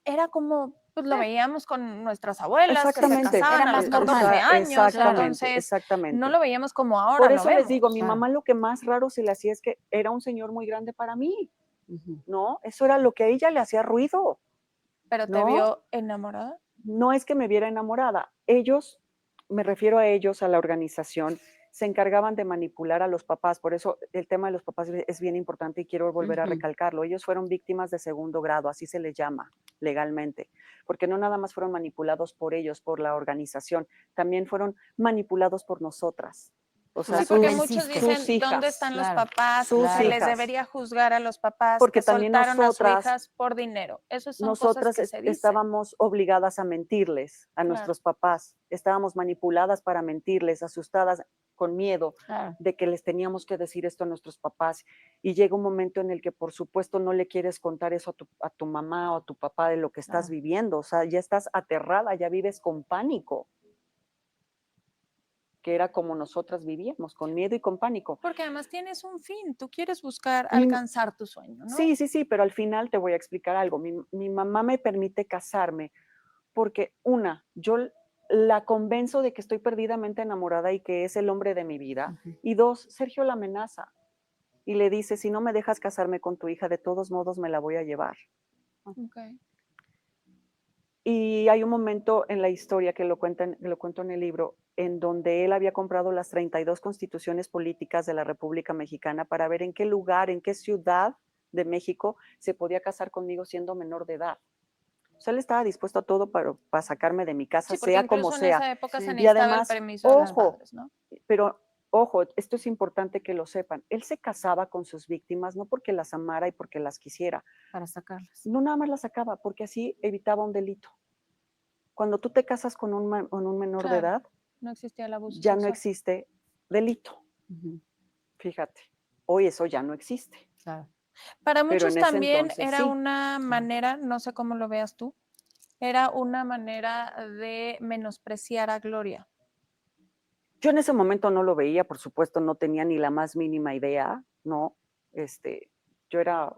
era como, pues lo veíamos con nuestras abuelas que se Exactamente. casaban Era a más los normal. 14 años, Exactamente, entonces exactamente. no lo veíamos como ahora Por lo eso les digo, vemos. mi Claro. mamá lo que más raro se le hacía es que era un señor muy grande para mí, Ujú. ¿no? Eso era lo que a ella le hacía ruido, Pero te ¿no? vio enamorada. No es que me viera enamorada. Ellos, me refiero a ellos, a la organización, se encargaban de manipular a los papás. Por eso el tema de los papás es bien importante y quiero volver a Ujú. recalcarlo. Ellos fueron víctimas de segundo grado, así se les llama legalmente, porque no nada más fueron manipulados por ellos, por la organización, también fueron manipulados por nosotras. O Tú sea, Sí, las porque sus, muchos convenciste. dicen, sus ¿dónde hijas, están los Claro, papás? sus Se les hijas, debería juzgar a los papás porque que también soltaron a sus nosotras hijas por dinero. Esas son cosas nosotras que se dicen. estábamos obligadas a mentirles a Claro. nuestros papás, estábamos manipuladas para mentirles, asustadas con miedo Claro. de que les teníamos que decir esto a nuestros papás y llega un momento en el que por supuesto no le quieres contar eso a tu mamá o a tu papá de lo que estás Claro. viviendo, o sea, ya estás aterrada, ya vives con pánico, que era como nosotras vivíamos, con miedo y con pánico. Porque además tienes un fin, tú quieres buscar Mi- alcanzar tu sueño, ¿no? Sí, sí, sí, pero al final te voy a explicar algo. Mi mamá me permite casarme porque yo la convenzo de que estoy perdidamente enamorada y que es el hombre de mi vida. Ujú. Y 2, Sergio la amenaza y le dice, si no me dejas casarme con tu hija, de todos modos me la voy a llevar. Okay. Y hay un momento en la historia que lo cuento en el libro, en donde él había comprado las 32 constituciones políticas de la República Mexicana para ver en qué lugar, en qué ciudad de México se podía casar conmigo siendo menor de edad. O sea, él estaba dispuesto a todo para sacarme de mi casa, Sí, porque sea como incluso en sea. esa época Sí. se Y necesitaba el además, permiso de los ojo, padres, ¿no? pero ojo, esto es importante que lo sepan. Él se casaba con sus víctimas no porque las amara y porque las quisiera. Para sacarlas. No nada más las sacaba, porque así evitaba un delito. Cuando tú te casas con un menor de Claro, edad, no existía el abuso ya no sexual. existe delito. Ujú. Fíjate, hoy eso ya no existe. Claro. Para Pero muchos en ese también entonces era sí. una manera, no sé cómo lo veas tú, era una manera de menospreciar a Gloria. Yo en ese momento no lo veía, por supuesto, no tenía ni la más mínima idea, ¿no? Yo era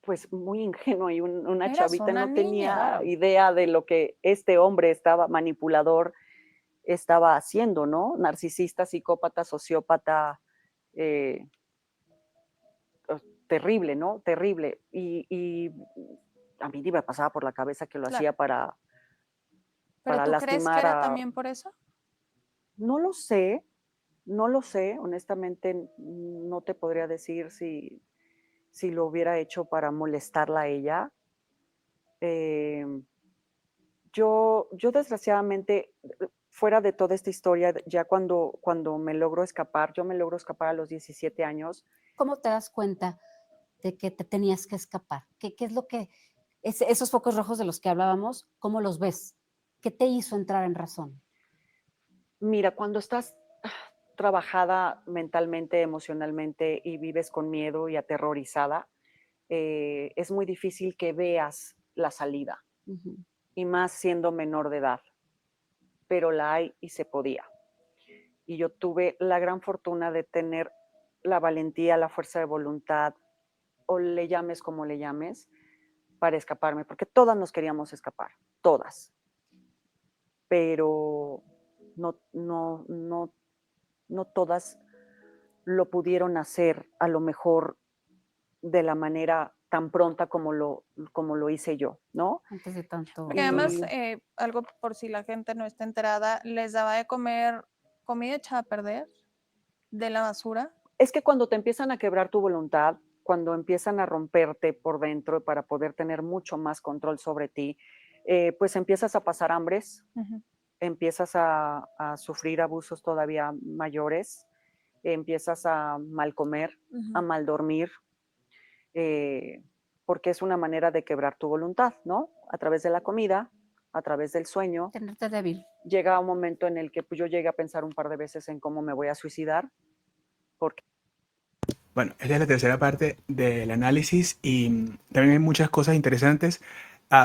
pues muy ingenua y una Eras chavita, una no niña. tenía Claro. idea de lo que este hombre estaba manipulador estaba haciendo, ¿no? Narcisista, psicópata, sociópata, terrible, ¿no? Terrible. Y a mí ni me pasaba por la cabeza que lo Claro. hacía para ¿Pero tú crees que lastimar era a... también por eso? No lo sé, no lo sé, honestamente no te podría decir si lo hubiera hecho para molestarla a ella. Yo desgraciadamente, fuera de toda esta historia, ya cuando me logro escapar, yo me logro escapar a los 17 años. ¿Cómo te das cuenta de que te tenías que escapar? ¿Qué es lo que, esos focos rojos de los que hablábamos, cómo los ves? ¿Qué te hizo entrar en razón? Mira, cuando estás trabajada mentalmente, emocionalmente y vives con miedo y aterrorizada, es muy difícil que veas la salida, Ujú. y más siendo menor de edad, pero la hay y se podía. Y yo tuve la gran fortuna de tener la valentía, la fuerza de voluntad, o le llames como le llames, para escaparme, porque todas nos queríamos escapar, todas, pero no todas lo pudieron hacer a lo mejor de la manera tan pronta como lo hice yo, ¿no? Antes de tanto Porque además, dolor. algo por si la gente no está enterada, les daba de comer comida echada a perder de la basura. Es que cuando te empiezan a quebrar tu voluntad, cuando empiezan a romperte por dentro para poder tener mucho más control sobre ti, pues empiezas a pasar hambres, Ujú. empiezas a sufrir abusos todavía mayores, empiezas a mal comer, a Ujú. mal dormir, porque es una manera de quebrar tu voluntad, ¿no? A través de la comida, a través del sueño. Tenerte débil. Llega un momento en el que pues, yo llegué a pensar un par de veces en cómo me voy a suicidar, porque Bueno, esta es la tercera parte del análisis y también hay muchas cosas interesantes.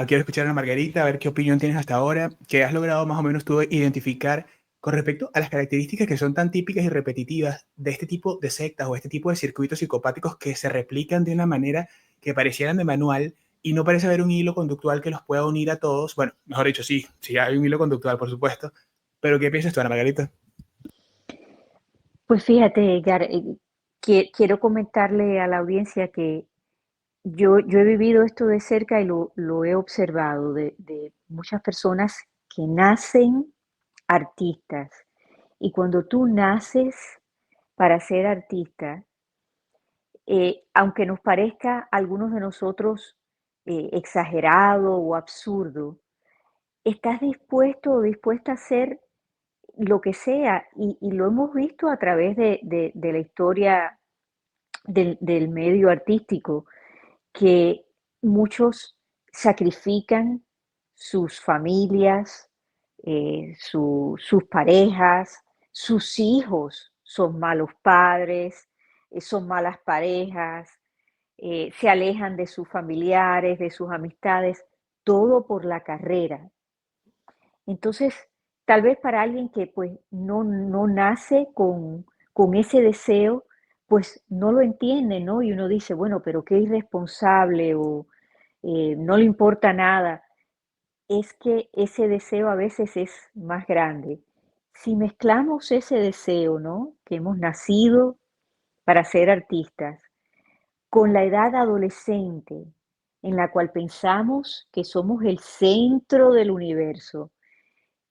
Quiero escuchar a Margarita, a ver qué opinión tienes hasta ahora, qué has logrado más o menos tú identificar con respecto a las características que son tan típicas y repetitivas de este tipo de sectas o este tipo de circuitos psicopáticos que se replican de una manera que parecieran de manual y no parece haber un hilo conductual que los pueda unir a todos. Bueno, mejor dicho, sí, sí hay un hilo conductual, por supuesto. Pero ¿qué piensas tú, Ana Margarita? Pues fíjate, Edgar, quiero comentarle a la audiencia que yo he vivido esto de cerca y lo he observado de muchas personas que nacen artistas. Y cuando tú naces para ser artista, aunque nos parezca a algunos de nosotros exagerado o absurdo, estás dispuesto o dispuesta a hacer lo que sea. Y lo hemos visto a través de la historia del medio artístico, que muchos sacrifican sus familias, sus parejas, sus hijos son malos padres, son malas parejas, se alejan de sus familiares, de sus amistades, todo por la carrera. Entonces, tal vez para alguien que pues no nace con ese deseo, pues no lo entiende, ¿no? Y uno dice, bueno, pero qué irresponsable o no le importa nada. Es que ese deseo a veces es más grande. Si mezclamos ese deseo, ¿no? Que hemos nacido para ser artistas, con la edad adolescente, en la cual pensamos que somos el centro del universo,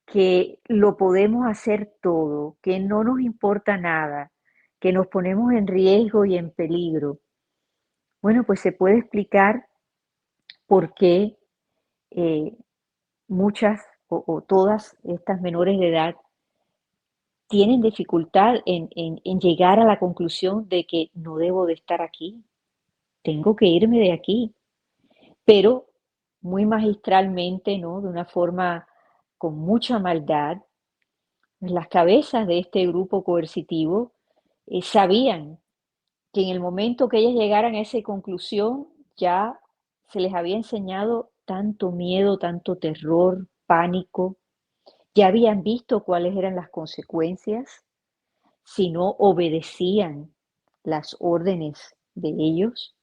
que lo podemos hacer todo, que no nos importa nada, que nos ponemos en riesgo y en peligro. Bueno, pues se puede explicar por qué eh, muchas o todas estas menores de edad tienen dificultad en llegar a la conclusión de que no debo de estar aquí, tengo que irme de aquí, pero muy magistralmente, ¿no? De una forma con mucha maldad, las cabezas de este grupo coercitivo sabían que en el momento que ellas llegaran a esa conclusión, ya se les había enseñado tanto miedo, tanto terror, pánico, ya habían visto cuáles eran las consecuencias si no obedecían las órdenes de ellos,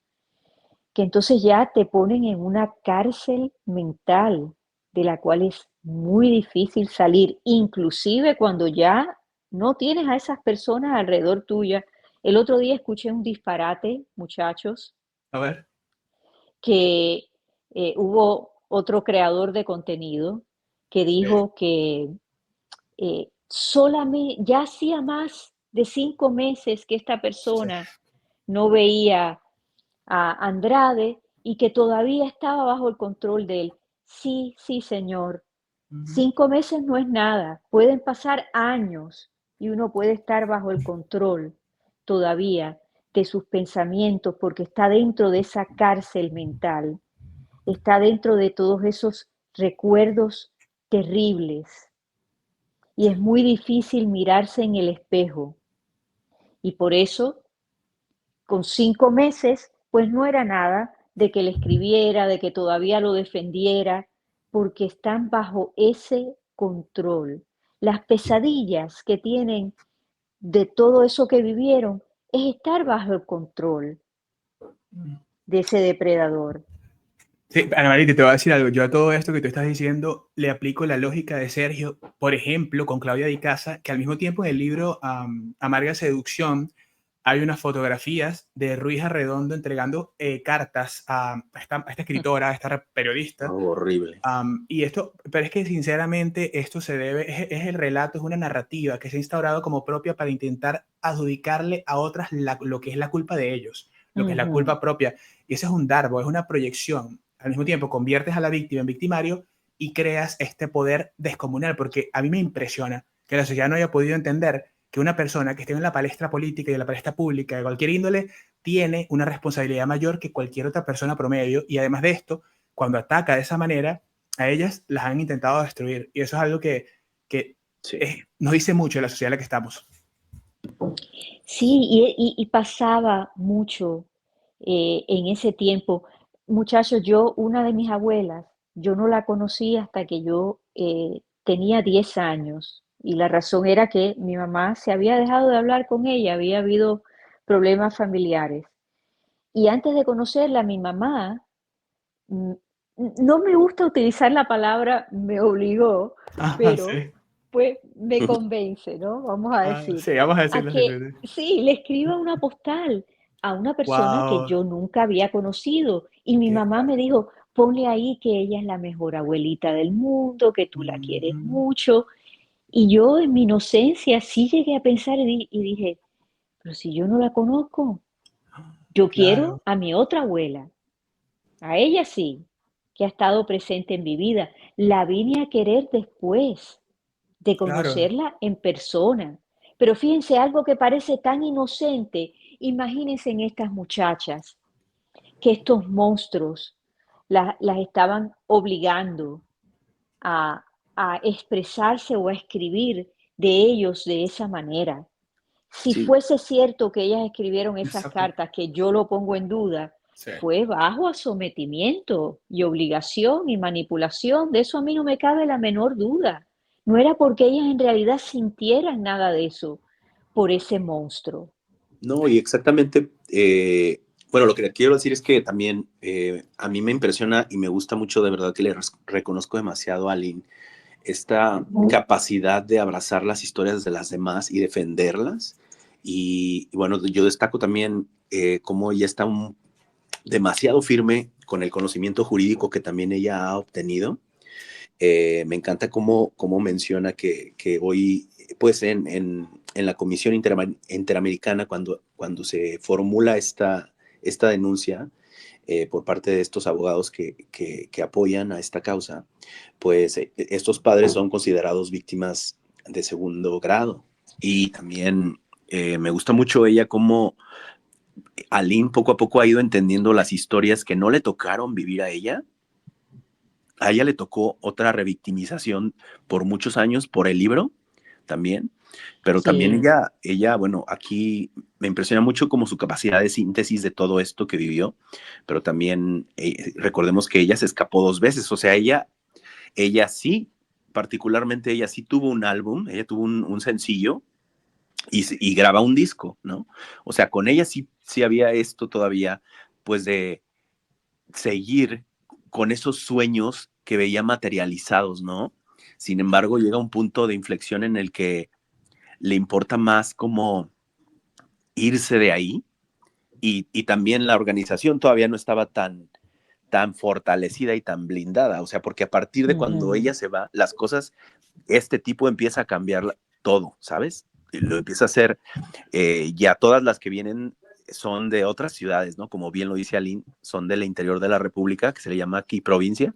que entonces ya te ponen en una cárcel mental de la cual es muy difícil salir, inclusive cuando ya no tienes a esas personas alrededor tuya. El otro día escuché un disparate, muchachos, A ver. que hubo otro creador de contenido que dijo que solamente, ya hacía más de 5 meses que esta Sí. persona no veía a Andrade y que todavía estaba bajo el control de él. Sí, sí, señor. Ujú. 5 meses no es nada. Pueden pasar años y uno puede estar bajo el control todavía de sus pensamientos porque está dentro de esa cárcel mental, está dentro de todos esos recuerdos terribles y es muy difícil mirarse en el espejo. Y por eso, con 5 meses, pues no era nada de que le escribiera, de que todavía lo defendiera, porque están bajo ese control. Las pesadillas que tienen de todo eso que vivieron es estar bajo el control de ese depredador. Sí, Ana Marita, te voy a decir algo. Yo a todo esto que tú estás diciendo le aplico la lógica de Sergio, por ejemplo, con Claudia Di Casa, que al mismo tiempo en el libro Amarga Seducción hay unas fotografías de Ruiz Arredondo entregando cartas a esta escritora, a esta periodista. Horrible. Y esto, pero es que sinceramente esto se debe, es el relato, es una narrativa que se ha instaurado como propia para intentar adjudicarle a otras lo que es la culpa de ellos, lo que es la culpa propia. Y eso es un darbo, es una proyección. Al mismo tiempo conviertes a la víctima en victimario y creas este poder descomunal, porque a mí me impresiona que la sociedad no haya podido entender que una persona que esté en la palestra política y en la palestra pública de cualquier índole tiene una responsabilidad mayor que cualquier otra persona promedio, y además de esto, cuando ataca de esa manera, a ellas las han intentado destruir. Y eso es algo que Sí. nos dice mucho de la sociedad en la que estamos. Sí, y pasaba mucho en ese tiempo. Muchachos, una de mis abuelas, yo no la conocí hasta que yo tenía 10 años. Y la razón era que mi mamá se había dejado de hablar con ella, había habido problemas familiares. Y antes de conocerla, mi mamá, mm, no me gusta utilizar la palabra me obligó, pero Sí. pues me convence, ¿no? Vamos a decir, Sí, vamos a a decirlo así. que sí, le escriba una postal a una persona que Wow. yo nunca había conocido. Y mi mamá me dijo, ponle ahí que ella es la mejor abuelita del mundo, que tú la quieres mucho. Y yo en mi inocencia sí llegué a pensar y dije, pero si yo no la conozco, yo quiero Claro, a mi otra abuela. A ella sí, que ha estado presente en mi vida. La vine a querer después de claro. conocerla en persona. Pero fíjense, algo que parece tan inocente, imagínense en estas muchachas, que estos monstruos las estaban obligando a, a expresarse o a escribir de ellos de esa manera. Si Sí, fuese cierto que ellas escribieron esas Exacto. cartas, que yo lo pongo en duda, Sí. fue bajo a sometimiento y obligación y manipulación. De eso a mí no me cabe la menor duda. No era porque ellas en realidad sintieran nada de eso por ese monstruo. no, y exactamente, bueno, lo que quiero decir es que también a mí me impresiona y me gusta mucho, de verdad que le reconozco demasiado a Lynn esta capacidad de abrazar las historias de las demás y defenderlas. Y bueno, yo destaco también cómo ella está demasiado firme con el conocimiento jurídico que también ella ha obtenido. Me encanta cómo menciona que hoy, pues en la Comisión Interamericana, cuando se formula esta denuncia por parte de estos abogados que apoyan a esta causa, pues estos padres son considerados víctimas de segundo grado. Y también me gusta mucho ella cómo Aline poco a poco ha ido entendiendo las historias que no le tocaron vivir a ella. A ella le tocó otra revictimización por muchos años por el libro también, pero también Sí, ella, bueno, aquí me impresiona mucho como su capacidad de síntesis de todo esto que vivió, pero también recordemos que ella se escapó 2 veces, o sea, ella sí, particularmente ella sí tuvo un álbum, ella tuvo un sencillo y graba un disco, ¿no? O sea, con ella sí había esto todavía, pues de seguir con esos sueños que veía materializados, ¿no? Sin embargo, llega un punto de inflexión en el que le importa más como irse de ahí y también la organización todavía no estaba tan fortalecida y tan blindada, o sea, porque a partir de cuando ella se va, las cosas, este tipo empieza a cambiar todo, ¿sabes? Y lo empieza a hacer, ya todas las que vienen son de otras ciudades, ¿no? Como bien lo dice Aline, son del interior de la República, que se le llama aquí provincia.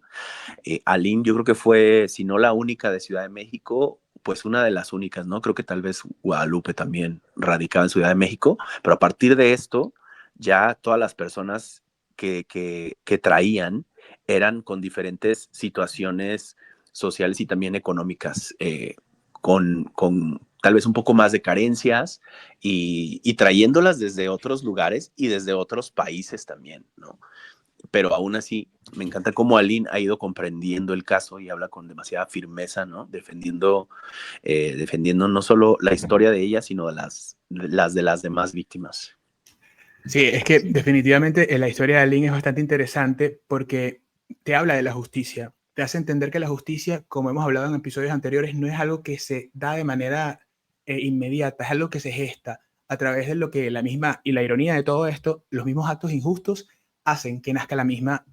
Aline yo creo que fue, si no la única de Ciudad de México, pues una de las únicas, ¿no? Creo que tal vez Guadalupe también radicaba en Ciudad de México, pero a partir de esto, ya todas las personas que traían eran con diferentes situaciones sociales y también económicas, con tal vez un poco más de carencias y trayéndolas desde otros lugares y desde otros países también, ¿no? Pero aún así me encanta cómo Aline ha ido comprendiendo el caso y habla con demasiada firmeza, ¿no? Defendiendo no solo la historia de ella, sino de las demás víctimas. Sí, es que definitivamente la historia de Aline es bastante interesante porque te habla de la justicia, te hace entender que la justicia, como hemos hablado en episodios anteriores, no es algo que se da de manera inmediata, es algo que se gesta a través de lo que la misma, y la ironía de todo esto, los mismos actos injustos hacen que nazca la misma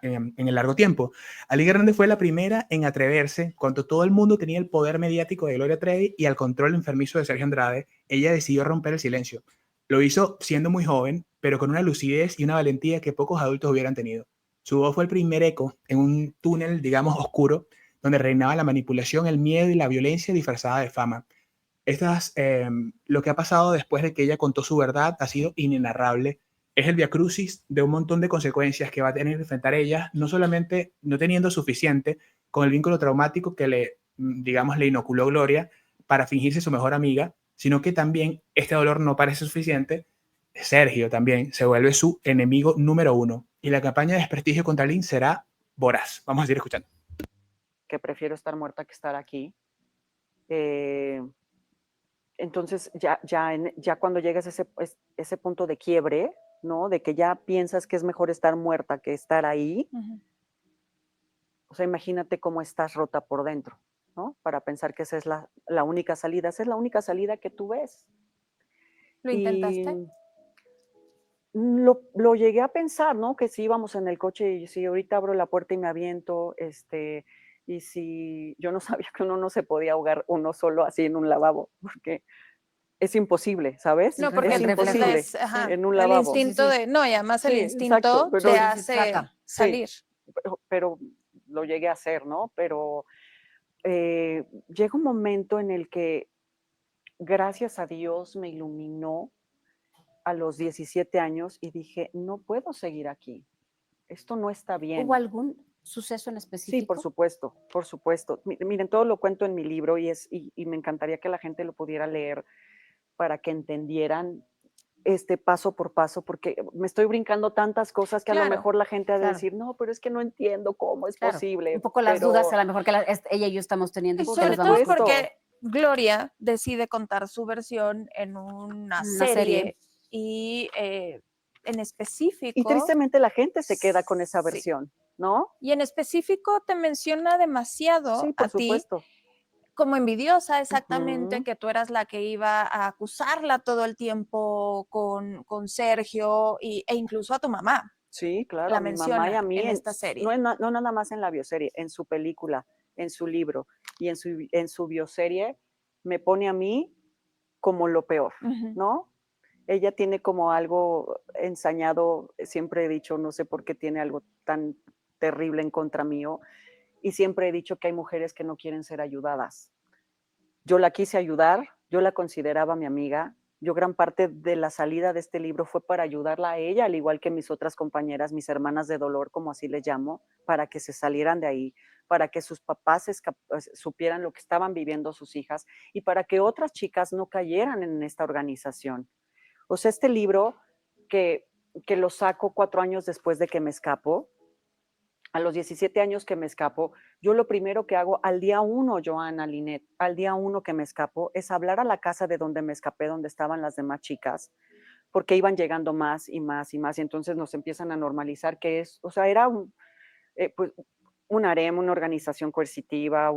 en el largo tiempo. Aline Hernández fue la primera en atreverse, cuando todo el mundo tenía el poder mediático de Gloria Trevi y al control enfermizo de Sergio Andrade, ella decidió romper el silencio. Lo hizo siendo muy joven, pero con una lucidez y una valentía que pocos adultos hubieran tenido. Su voz fue el primer eco en un túnel, digamos, oscuro, donde reinaba la manipulación, el miedo y la violencia disfrazada de fama. Lo que ha pasado después de que ella contó su verdad ha sido inenarrable. Es el viacrucis de un montón de consecuencias que va a tener que enfrentar ella, no solamente no teniendo suficiente con el vínculo traumático que le inoculó Gloria para fingirse su mejor amiga, sino que también este dolor no parece suficiente. Sergio también se vuelve su enemigo número uno y la campaña de desprestigio contra Lynn será voraz. Vamos a seguir escuchando. Que prefiero estar muerta que estar aquí. Entonces, ya cuando llegas a ese punto de quiebre, ¿no? De que ya piensas que es mejor estar muerta que estar ahí. O sea, imagínate cómo estás rota por dentro, ¿no? Para pensar que esa es la única salida. Esa es la única salida que tú ves. ¿Lo intentaste? Lo llegué a pensar, ¿no? Que si íbamos en el coche y si ahorita abro la puerta y me aviento, y si yo no sabía que uno no se podía ahogar uno solo así en un lavabo, porque es imposible, ¿sabes? No, porque es el reflejo imposible es, ajá, en un el lavabo. instinto de, no, y además el Sí, instinto exacto, pero- te Sí, hace saca. salir. Pero lo llegué a hacer, ¿no? Pero llega un momento en el que, gracias a Dios, me iluminó a los 17 años y dije, no puedo seguir aquí. Esto no está bien. ¿Hubo algún suceso en específico? Sí, por supuesto, por supuesto. Miren, todo lo cuento en mi libro y me encantaría que la gente lo pudiera leer para que entendieran paso por paso, porque me estoy brincando tantas cosas que a lo Claro, mejor la gente ha de claro. decir, no, pero es que no entiendo cómo es Claro, posible. un poco las pero- dudas a lo mejor que ella y yo estamos teniendo. Y que sobre las todo vamos supuesto. porque Gloria decide contar su versión en una serie, serie. y en Y específico, tristemente la gente se queda con esa Sí. versión, ¿no? y en específico te menciona demasiado Sí, a por ti supuesto. como envidiosa, exactamente, Ujú. que tú eras la que iba a acusarla todo el tiempo con Sergio e incluso a tu mamá. Sí, claro, La a mi mamá y menciona a mí en esta serie. no nada más en la bioserie, en su película, en su libro y en su bioserie me pone a mí como lo peor, Ujú. ¿no? Ella tiene como algo ensañado, siempre he dicho, no sé por qué tiene algo tan terrible en contra mío, y siempre he dicho que hay mujeres que no quieren ser ayudadas. Yo la quise ayudar, yo la consideraba mi amiga, yo gran parte de la salida de este libro fue para ayudarla a ella, al igual que mis otras compañeras, mis hermanas de dolor, como así les llamo, para que se salieran de ahí, para que sus papás supieran lo que estaban viviendo sus hijas y para que otras chicas no cayeran en esta organización. O sea, este libro que lo saco 4 años después de que me escapo, a los 17 años que me escapo, yo lo primero que hago al día 1, Joana, Linet, al día 1 que me escapo, es hablar a la casa de donde me escapé, donde estaban las demás chicas, porque iban llegando más y más y más, y entonces nos empiezan a normalizar que o sea, pues un harem, una organización coercitiva,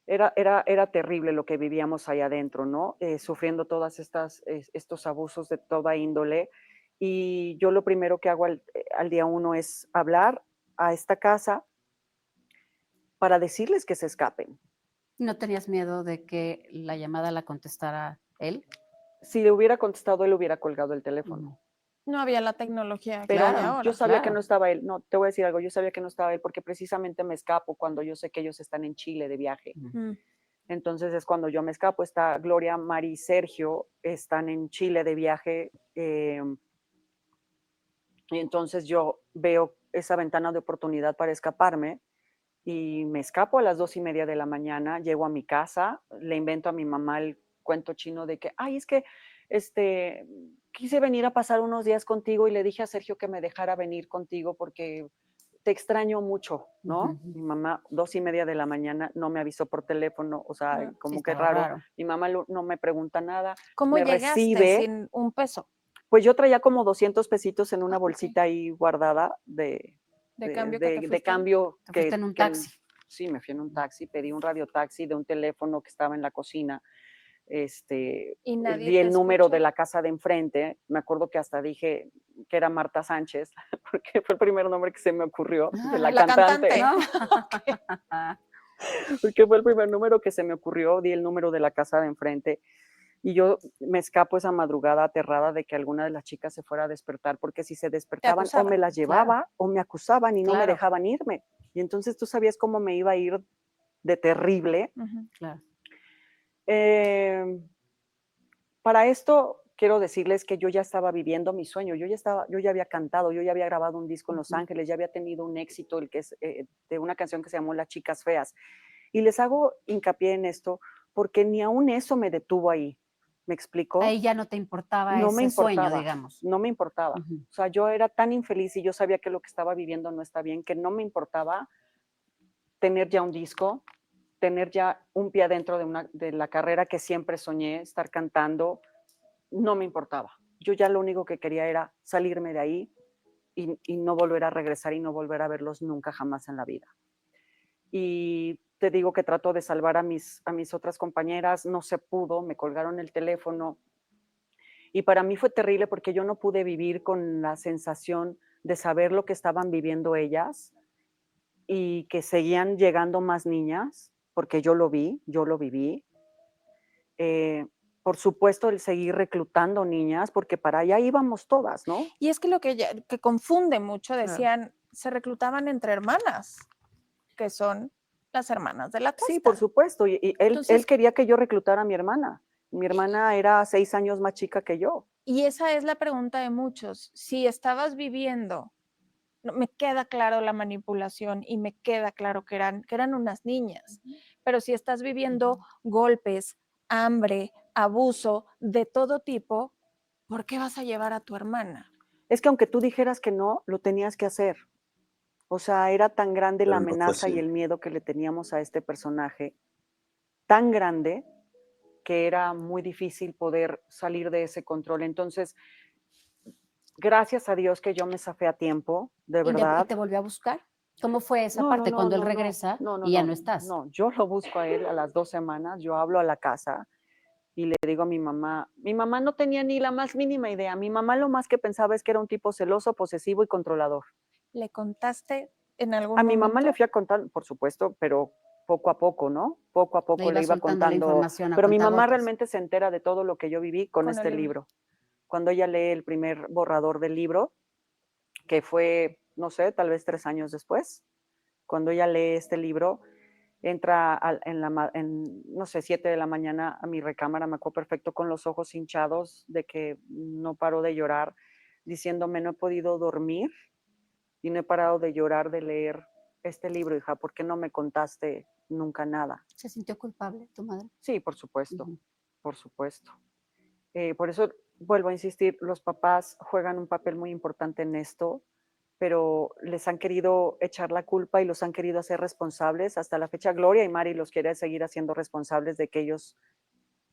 era terrible lo que vivíamos ahí adentro, ¿no? Sufriendo todas estos abusos de toda índole. Y yo lo primero que hago al día 1 es hablar a esta casa para decirles que se escapen. ¿No tenías miedo de que la llamada la contestara él? Si le hubiera contestado, él hubiera colgado el teléfono. No había la tecnología que Pero hay Claro, ahora. yo sabía que claro. no estaba él. No, te voy a decir algo, yo sabía que no estaba él porque precisamente me escapo cuando yo sé que ellos están en Chile de viaje. Mm. Entonces es cuando yo me escapo. Está Gloria, Mari y Sergio están en Chile de viaje. Y entonces yo veo esa ventana de oportunidad para escaparme y me escapo a las 2:30 de la mañana, llego a mi casa, le invento a mi mamá el cuento chino de que, ay, es que quise venir a pasar unos días contigo y le dije a Sergio que me dejara venir contigo porque te extraño mucho, ¿no? Ujú. Mi mamá, 2:30 de la mañana, no me avisó por teléfono, o sea, Ah, Sí, como que estaba raro. raro. Mi mamá no me pregunta nada, ¿Cómo me llegaste recibe. sin un peso Pues yo traía como 200 pesitos en una ok. bolsita ahí guardada de cambio que te de fuiste? cambio Te fuiste en un taxi. sí, me fui en un taxi, pedí un radiotaxi de un teléfono que estaba en la cocina. ¿Y nadie Di te el número escuchó? de la casa de enfrente. Me acuerdo que hasta dije que era Marta Sánchez, porque fue el primer nombre que se me ocurrió de la La cantante. cantante. ¿No? Porque fue el primer número que se me ocurrió, di el número de la casa de enfrente. Y yo me escapo esa madrugada aterrada de que alguna de las chicas se fuera a despertar, porque si se despertaban o me acusaban, las llevaba claro. o me acusaban y no me Claro. dejaban irme. Y entonces tú sabías cómo me iba a ir de terrible. Ujú. Claro. Eh, para esto quiero decirles que yo ya estaba viviendo mi sueño, yo ya había cantado, yo ya había grabado un disco en Los Ujú. Ángeles, ya había tenido un éxito, el que es de una canción que se llamó Las Chicas Feas. Y les hago hincapié en esto porque ni aún eso me detuvo ahí. ¿Me explico? Ahí ya no te importaba No me ese sueño, importaba, digamos. no me importaba. Ujú. O sea, yo era tan infeliz y yo sabía que lo que estaba viviendo no está bien, que no me importaba tener ya un disco, tener ya un pie adentro de la carrera que siempre soñé, estar cantando, no me importaba. Yo ya lo único que quería era salirme de ahí y no volver a regresar y no volver a verlos nunca jamás en la vida. Y te digo que trato de salvar a mis otras compañeras, no se pudo, me colgaron el teléfono. Y para mí fue terrible porque yo no pude vivir con la sensación de saber lo que estaban viviendo ellas y que seguían llegando más niñas, porque yo lo vi, yo lo viví. Por supuesto, el seguir reclutando niñas, porque para allá íbamos todas, ¿no? Y es que lo que confunde mucho, Claro. decían, se reclutaban entre hermanas, que son las hermanas de la Sí, por casta. supuesto. Y él Entonces, quería que yo reclutara a mi hermana. Mi hermana era 6 años más chica que yo. y esa es la pregunta de muchos. Si estabas viviendo, me queda claro la manipulación y me queda claro que eran unas niñas, pero si estás viviendo golpes, hambre, abuso de todo tipo, ¿por qué vas a llevar a tu hermana? Es que aunque tú dijeras que no, lo tenías que hacer. O sea, era tan grande la Pero no fue amenaza y así. el miedo que le teníamos a este personaje, tan grande que era muy difícil poder salir de ese control. Entonces, gracias a Dios que yo me zafé a tiempo, de ¿Y verdad. te volvió a buscar? ¿Cómo fue esa No, no, parte no, cuando él no, no, regresa no, no, y ya no, no estás? no, yo lo busco a él a las 2 semanas, yo hablo a la casa y le digo a mi mamá no tenía ni la más mínima idea, mi mamá lo más que pensaba es que era un tipo celoso, posesivo y controlador. ¿Le contaste en algún A mi mamá momento? le fui a contar, por supuesto, pero poco a poco, ¿no? Poco a Le poco iba le iba soltando la contando, información a pero mi mamá cuentagotas. realmente se entera de todo lo que yo viví con Con el este libro. libro. Cuando ella lee el primer borrador del libro, que fue, no sé, tal vez 3 años después, cuando ella lee este libro, entra no sé, 7 de la mañana a mi recámara, me acuerdo perfecto, con los ojos hinchados de que no paró de llorar, diciéndome, no he podido dormir y no he parado de llorar de leer este libro, hija, ¿por qué no me contaste nunca nada? ¿Se sintió culpable tu madre? Sí, por supuesto, Ujú. por supuesto. Por eso vuelvo a insistir, los papás juegan un papel muy importante en esto, pero les han querido echar la culpa y los han querido hacer responsables. Hasta la fecha, Gloria y Mari los quiere seguir haciendo responsables de que ellos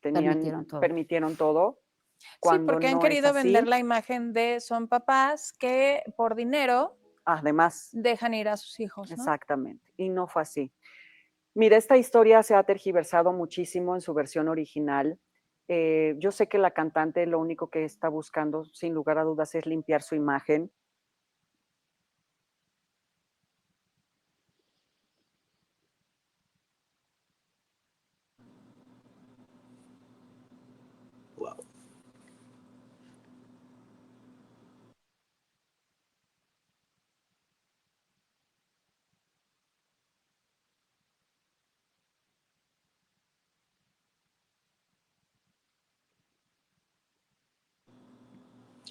permitieron todo, Sí, cuando porque han no es querido vender así. la imagen de son papás que por dinero Además, dejan ir a sus hijos, ¿no? exactamente, y no fue así. Mira, esta historia se ha tergiversado muchísimo en su versión original. Yo sé que la cantante lo único que está buscando, sin lugar a dudas, es limpiar su imagen. Wow.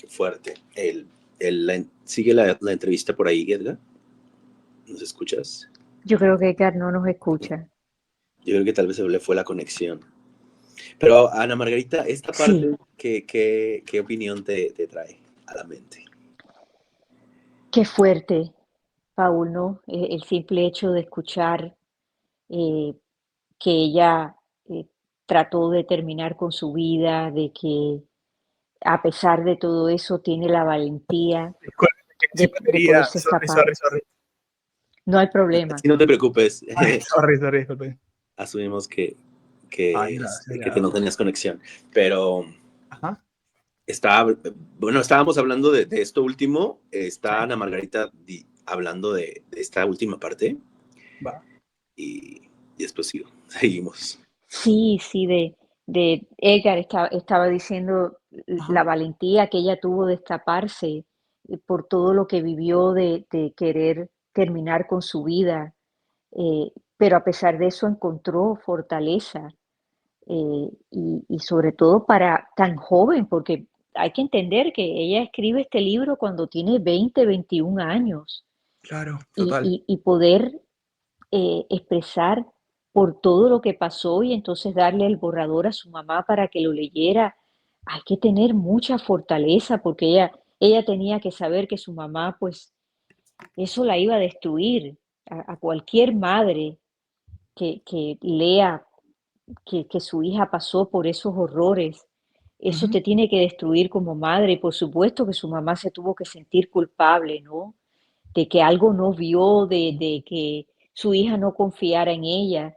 Qué fuerte. Sigue la entrevista por ahí, Edgar. ¿Nos escuchas? Yo creo que Edgar no nos escucha. Yo creo que tal vez se le fue la conexión. Pero, Ana Margarita, esta parte, Sí, ¿qué opinión te trae a la mente? qué fuerte, Paul, ¿no? El simple hecho de escuchar eh, que ella eh, trató de terminar con su vida, de que a pesar de todo eso tiene la valentía Disculpe, que sin de batería. poderse Sorry, escapar. sorry, sorry. No hay problema. Sí, no te preocupes. Ay, sorry, sorry, disculpe. Asumimos Ay, gracias, que no ya. tenías conexión. Pero Ajá, estábamos hablando de esto último. Está sí, Ana Margarita hablando de esta última parte va. y después seguimos. Sí, sí, de Edgar estaba diciendo Ajá, la valentía que ella tuvo de escaparse por todo lo que vivió de querer terminar con su vida, pero a pesar de eso encontró fortaleza y sobre todo para tan joven, porque hay que entender que ella escribe este libro cuando tiene 20, 21 años claro, y, total. y poder expresar por todo lo que pasó y entonces darle el borrador a su mamá para que lo leyera. Hay que tener mucha fortaleza porque ella tenía que saber que su mamá, pues, eso la iba a destruir. A cualquier madre que lea que su hija pasó por esos horrores, eso Ujú, te tiene que destruir como madre. Y por supuesto que su mamá se tuvo que sentir culpable, ¿no? De que algo no vio, de que su hija no confiara en ella,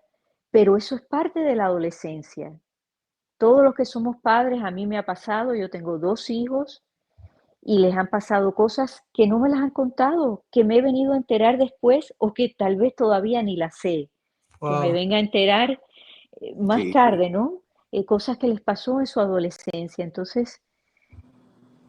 pero eso es parte de la adolescencia. Todos los que somos padres, a mí me ha pasado, yo tengo 2 hijos y les han pasado cosas que no me las han contado, que me he venido a enterar después o que tal vez todavía ni las sé, que me wow. venga a enterar, más Sí. tarde, ¿no? Cosas que les pasó en su adolescencia. Entonces,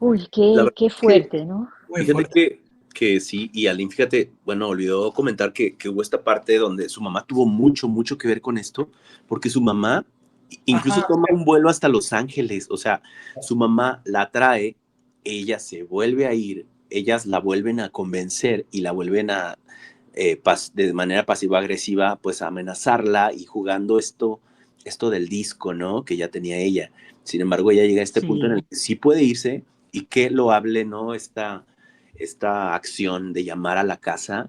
uy, La qué verdad es que, fuerte, ¿no? Muy fíjate fuerte. que sí, y Aline, fíjate, bueno, olvidó comentar que hubo esta parte donde su mamá tuvo mucho, mucho que ver con esto, porque su mamá incluso Ajá, toma un vuelo hasta Los Ángeles, o sea, su mamá la trae, ella se vuelve a ir, ellas la vuelven a convencer y la vuelven a, de manera pasiva-agresiva, pues a amenazarla y jugando esto del disco, ¿no? Que ya tenía ella. Sin embargo, ella llega a este punto en el Sí, que sí puede irse y que lo hable, ¿no? Esta acción de llamar a la casa,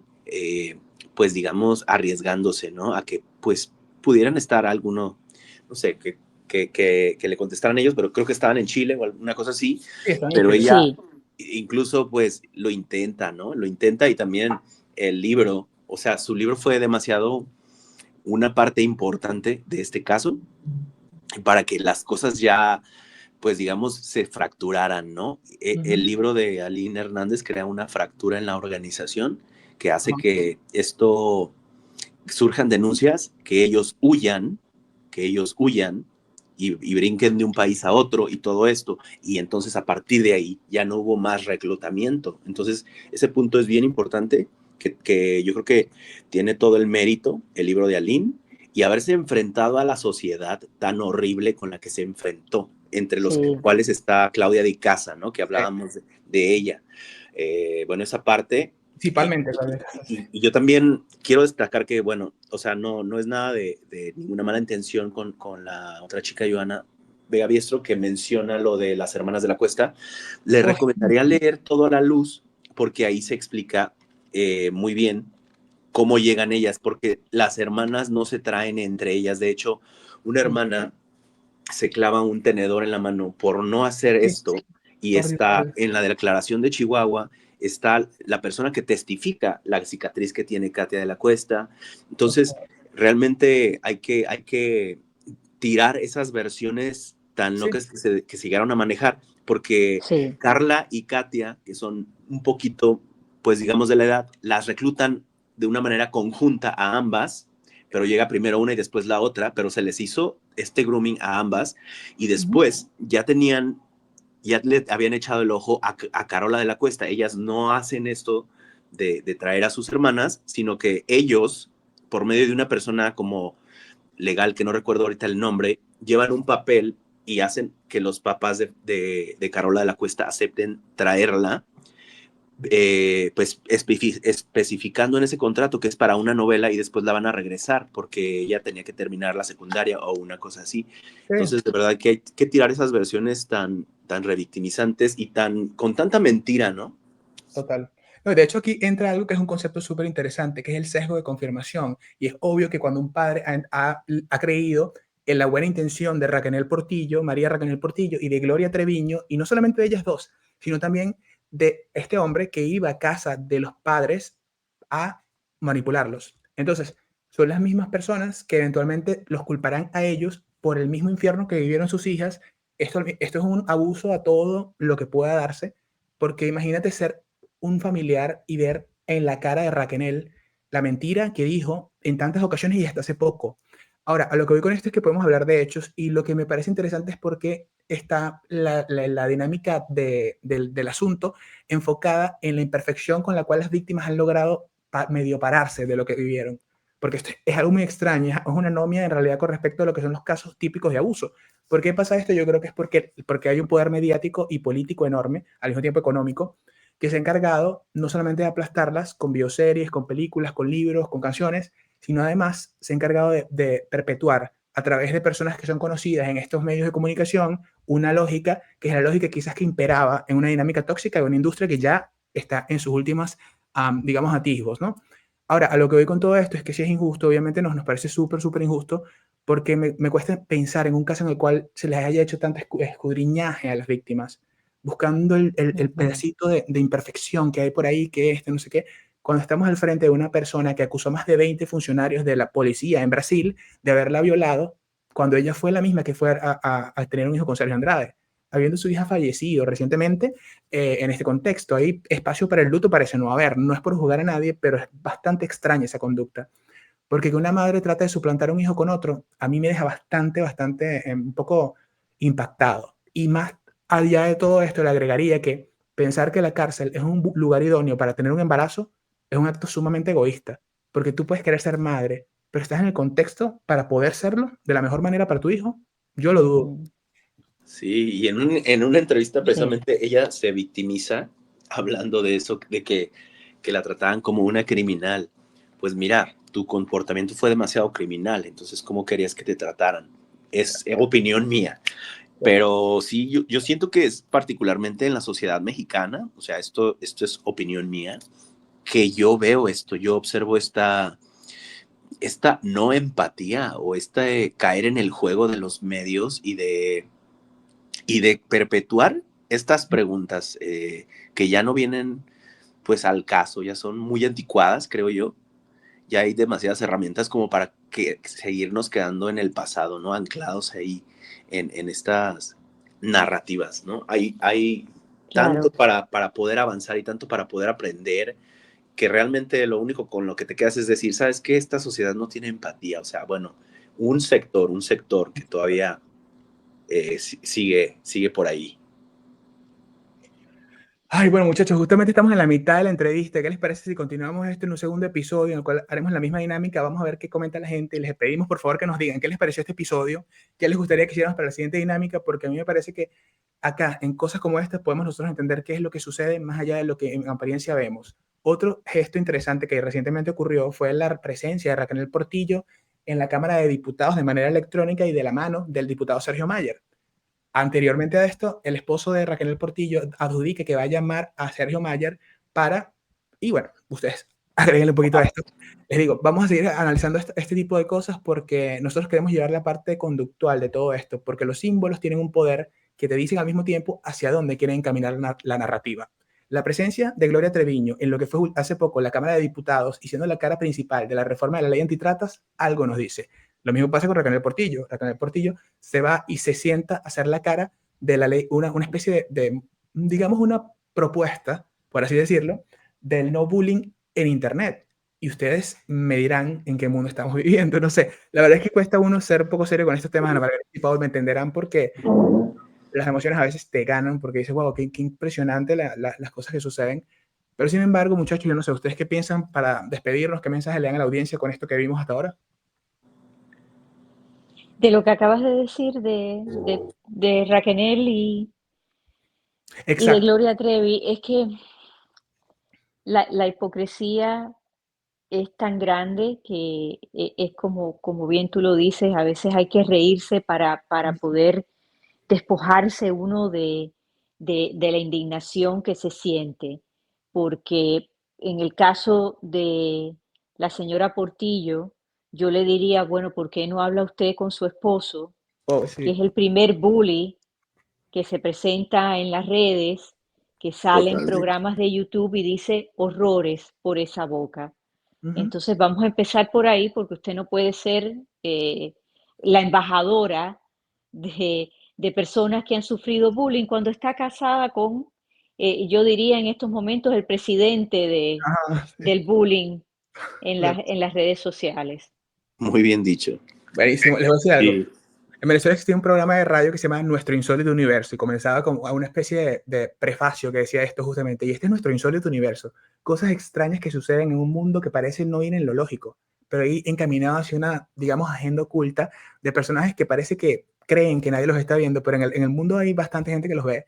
pues digamos, arriesgándose, ¿no? A que pues pudieran estar alguno, no sé, que le contestaran ellos, pero creo que estaban en Chile o alguna cosa así, sí, está en pero Chile. ella sí, incluso pues lo intenta, ¿no? Lo intenta y también el libro, o sea, su libro fue demasiado una parte importante de este caso para que las cosas ya pues digamos, se fracturaran, ¿no? El Ujú, libro de Aline Hernández crea una fractura en la organización que hace ajá, que esto surjan denuncias, que ellos huyan y brinquen de un país a otro y todo esto. Y entonces a partir de ahí ya no hubo más reclutamiento. Entonces ese punto es bien importante, que yo creo que tiene todo el mérito el libro de Aline y haberse enfrentado a la sociedad tan horrible con la que se enfrentó, entre los sí, cuales está Claudia de Casa, ¿no? Que sí, hablábamos de ella. Bueno, esa parte. Y, principalmente, tal vez. y yo también quiero destacar que, bueno, o sea, no es nada de ninguna mala intención con la otra chica, Joana Vega Biestro, que menciona lo de las hermanas de la Cuesta. Le uy, recomendaría leer Todo a la Luz, porque ahí se explica muy bien cómo llegan ellas, porque las hermanas no se traen entre ellas. De hecho, una sí, hermana se clava un tenedor en la mano por no hacer Sí, esto y horrible, está horrible. en la declaración de Chihuahua está la persona que testifica la cicatriz que tiene Katia de la Cuesta. Entonces, realmente hay que tirar esas versiones tan Sí. locas que se llegaron a manejar, porque Sí. Carla y Katia, que son un poquito, pues digamos de la edad, las reclutan de una manera conjunta a ambas, pero llega primero una y después la otra, pero se les hizo este grooming a ambas y después ya le habían echado el ojo a Carola de la Cuesta. Ellas no hacen esto de traer a sus hermanas, sino que ellos, por medio de una persona como legal, que no recuerdo ahorita el nombre, llevan un papel y hacen que los papás de Carola de la Cuesta acepten traerla, pues especificando en ese contrato que es para una novela y después la van a regresar porque ella tenía que terminar la secundaria o una cosa así. Entonces, de verdad que hay que tirar esas versiones tan revictimizantes y con tanta mentira, ¿no? Total. No, de hecho, aquí entra algo que es un concepto súper interesante, que es el sesgo de confirmación. Y es obvio que cuando un padre ha creído en la buena intención de Raquel Portillo, María Raquel Portillo y de Gloria Treviño, y no solamente de ellas dos, sino también de este hombre que iba a casa de los padres a manipularlos. Entonces, son las mismas personas que eventualmente los culparán a ellos por el mismo infierno que vivieron sus hijas. Esto es un abuso a todo lo que pueda darse, porque imagínate ser un familiar y ver en la cara de Raquel la mentira que dijo en tantas ocasiones y hasta hace poco. Ahora, a lo que voy con esto es que podemos hablar de hechos y lo que me parece interesante es porque está la dinámica del asunto enfocada en la imperfección con la cual las víctimas han logrado medio pararse de lo que vivieron. Porque esto es algo muy extraño, es una anomia en realidad con respecto a lo que son los casos típicos de abuso. ¿Por qué pasa esto? Yo creo que es porque hay un poder mediático y político enorme, al mismo tiempo económico, que se ha encargado no solamente de aplastarlas con bioseries, con películas, con libros, con canciones, sino además se ha encargado de perpetuar a través de personas que son conocidas en estos medios de comunicación una lógica que es la lógica quizás que imperaba en una dinámica tóxica de una industria que ya está en sus últimas, digamos, atisbos, ¿no? Ahora, a lo que voy con todo esto es que si es injusto, obviamente nos parece súper, súper injusto, porque me cuesta pensar en un caso en el cual se les haya hecho tanto escudriñaje a las víctimas, buscando el pedacito de imperfección que hay por ahí, que no sé qué, cuando estamos al frente de una persona que acusó a más de 20 funcionarios de la policía en Brasil de haberla violado, cuando ella fue la misma que fue a tener un hijo con Sergio Andrade, habiendo su hija fallecido recientemente. En este contexto hay espacio para el luto, parece no haber. No es por juzgar a nadie, pero es bastante extraña esa conducta. Porque que una madre trate de suplantar a un hijo con otro, a mí me deja bastante, un poco impactado. Y más allá de todo esto, le agregaría que pensar que la cárcel es un lugar idóneo para tener un embarazo es un acto sumamente egoísta. Porque tú puedes querer ser madre, pero estás en el contexto para poder serlo de la mejor manera para tu hijo. Yo lo dudo. Sí, y en una entrevista Sí. precisamente ella se victimiza hablando de eso, de que la trataban como una criminal. Pues mira, tu comportamiento fue demasiado criminal, entonces ¿cómo querías que te trataran? Es opinión mía. Pero sí, yo siento que es particularmente en la sociedad mexicana, o sea, esto es opinión mía, que yo veo esto, yo observo esta no empatía o caer en el juego de los medios y de perpetuar estas preguntas que ya no vienen pues al caso, ya son muy anticuadas, creo yo. Ya hay demasiadas herramientas como para seguirnos quedando en el pasado, ¿no? Anclados ahí en estas narrativas, ¿no? Hay tanto Claro. para poder avanzar y tanto para poder aprender, que realmente lo único con lo que te quedas es decir, ¿sabes qué? Esta sociedad no tiene empatía. O sea, bueno, un sector que todavía sigue por ahí. Ay, bueno, muchachos, justamente estamos en la mitad de la entrevista. ¿Qué les parece si continuamos esto en un segundo episodio en el cual haremos la misma dinámica? Vamos a ver qué comenta la gente. Les pedimos, por favor, que nos digan qué les pareció este episodio, qué les gustaría que hiciéramos para la siguiente dinámica, porque a mí me parece que acá, en cosas como estas, podemos nosotros entender qué es lo que sucede más allá de lo que en apariencia vemos. Otro gesto interesante que recientemente ocurrió fue la presencia de Raquel Portillo en la Cámara de Diputados de manera electrónica y de la mano del diputado Sergio Mayer. Anteriormente a esto, el esposo de Raquel Portillo adjudica que va a llamar a Sergio Mayer para, y bueno, ustedes agréguenle un poquito a esto. Les digo, vamos a seguir analizando este tipo de cosas porque nosotros queremos llevar la parte conductual de todo esto, porque los símbolos tienen un poder que te dicen al mismo tiempo hacia dónde quieren encaminar la narrativa. La presencia de Gloria Treviño en lo que fue hace poco la Cámara de Diputados y siendo la cara principal de la reforma de la ley antitratas, algo nos dice. Lo mismo pasa con Raquel Portillo. Raquel Portillo se va y se sienta a hacer la cara de la ley, una especie de, digamos, una propuesta, por así decirlo, del no bullying en Internet. Y ustedes me dirán en qué mundo estamos viviendo, no sé. La verdad es que cuesta uno ser un poco serio con estos temas, Ana Margarita y Paul me entenderán porque las emociones a veces te ganan, porque dices, wow, qué impresionante las cosas que suceden. Pero sin embargo, muchachos, yo no sé, ¿ustedes qué piensan para despedirnos? ¿Qué mensaje le dan a la audiencia con esto que vimos hasta ahora? De lo que acabas de decir de Raquel y de Gloria Trevi, es que la hipocresía es tan grande que es como bien tú lo dices, a veces hay que reírse para poder despojarse uno de la indignación que se siente, porque en el caso de la señora Portillo, yo le diría, bueno, ¿por qué no habla usted con su esposo, que es el primer bully que se presenta en las redes, que sale en programas de YouTube y dice horrores por esa boca? Entonces vamos a empezar por ahí, porque usted no puede ser la embajadora de personas que han sufrido bullying cuando está casada con, yo diría en estos momentos, el presidente del bullying en las redes sociales. Muy bien dicho. Buenísimo. Les voy a decir algo. Sí. En Venezuela existía un programa de radio que se llama Nuestro Insólito Universo y comenzaba con una especie de prefacio que decía esto justamente, y este es nuestro insólito universo. Cosas extrañas que suceden en un mundo que parece no ir en lo lógico, pero ahí encaminado hacia una, digamos, agenda oculta de personajes que parece que creen que nadie los está viendo, pero en el mundo hay bastante gente que los ve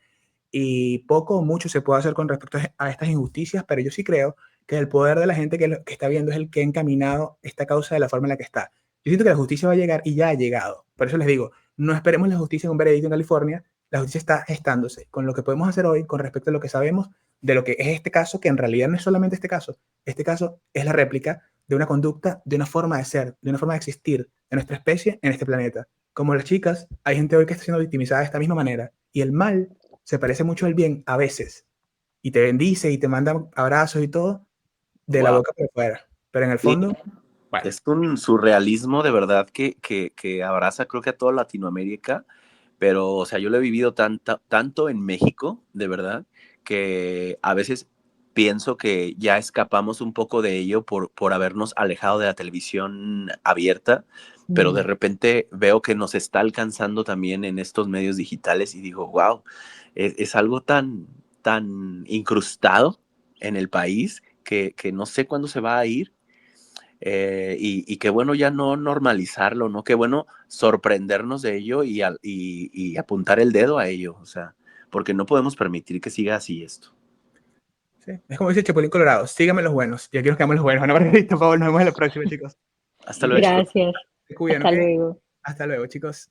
y poco o mucho se puede hacer con respecto a estas injusticias, pero yo sí creo que el poder de la gente que está viendo es el que ha encaminado esta causa de la forma en la que está. Yo siento que la justicia va a llegar y ya ha llegado. Por eso les digo, no esperemos la justicia en un veredicto en California. La justicia está gestándose. Con lo que podemos hacer hoy, con respecto a lo que sabemos de lo que es este caso, que en realidad no es solamente este caso. Este caso es la réplica de una conducta, de una forma de ser, de una forma de existir de nuestra especie en este planeta. Como las chicas, hay gente hoy que está siendo victimizada de esta misma manera. Y el mal se parece mucho al bien a veces. Y te bendice y te manda abrazos y todo de la boca para afuera. Pero en el fondo... Sí. Bueno. Es un surrealismo de verdad que abraza creo que a toda Latinoamérica, pero o sea, yo lo he vivido tanto en México, de verdad, que a veces pienso que ya escapamos un poco de ello por habernos alejado de la televisión abierta, pero de repente veo que nos está alcanzando también en estos medios digitales y digo, wow, es algo tan incrustado en el país que no sé cuándo se va a ir. Y qué bueno ya no normalizarlo, ¿no? Qué bueno sorprendernos de ello y apuntar el dedo a ello, o sea, porque no podemos permitir que siga así esto. Sí, es como dice Chapulín Colorado, síganme los buenos, y aquí nos quedamos los buenos. Ana Margarita, por favor, nos vemos en la próxima, chicos. Hasta luego. Gracias. Chicos. Se cuidan, Hasta ¿okay? luego. Hasta luego, chicos.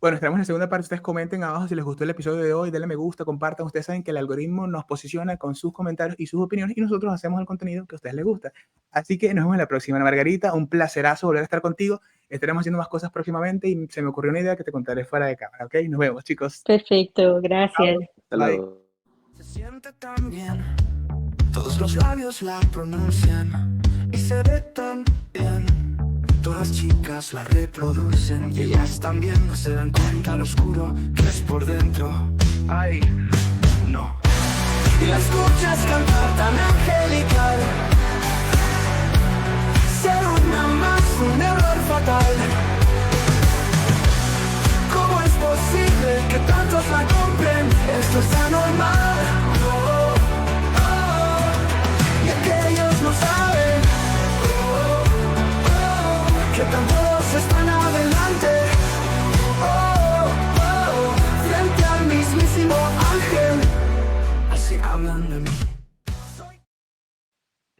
Bueno, estaremos en la segunda parte. Ustedes comenten abajo si les gustó el episodio de hoy, denle me gusta, compartan. Ustedes saben que el algoritmo nos posiciona con sus comentarios y sus opiniones y nosotros hacemos el contenido que a ustedes les gusta. Así que nos vemos en la próxima. Ana Margarita, un placerazo volver a estar contigo. Estaremos haciendo más cosas próximamente y se me ocurrió una idea que te contaré fuera de cámara, ¿ok? Nos vemos, chicos. Perfecto, gracias. Hasta luego. Se siente tan bien, todos los labios la pronuncian y se ve tan bien. Todas las chicas la reproducen y ellas también no se dan cuenta lo oscuro que es por dentro. Ay, no. Y la escuchas cantar tan angelical.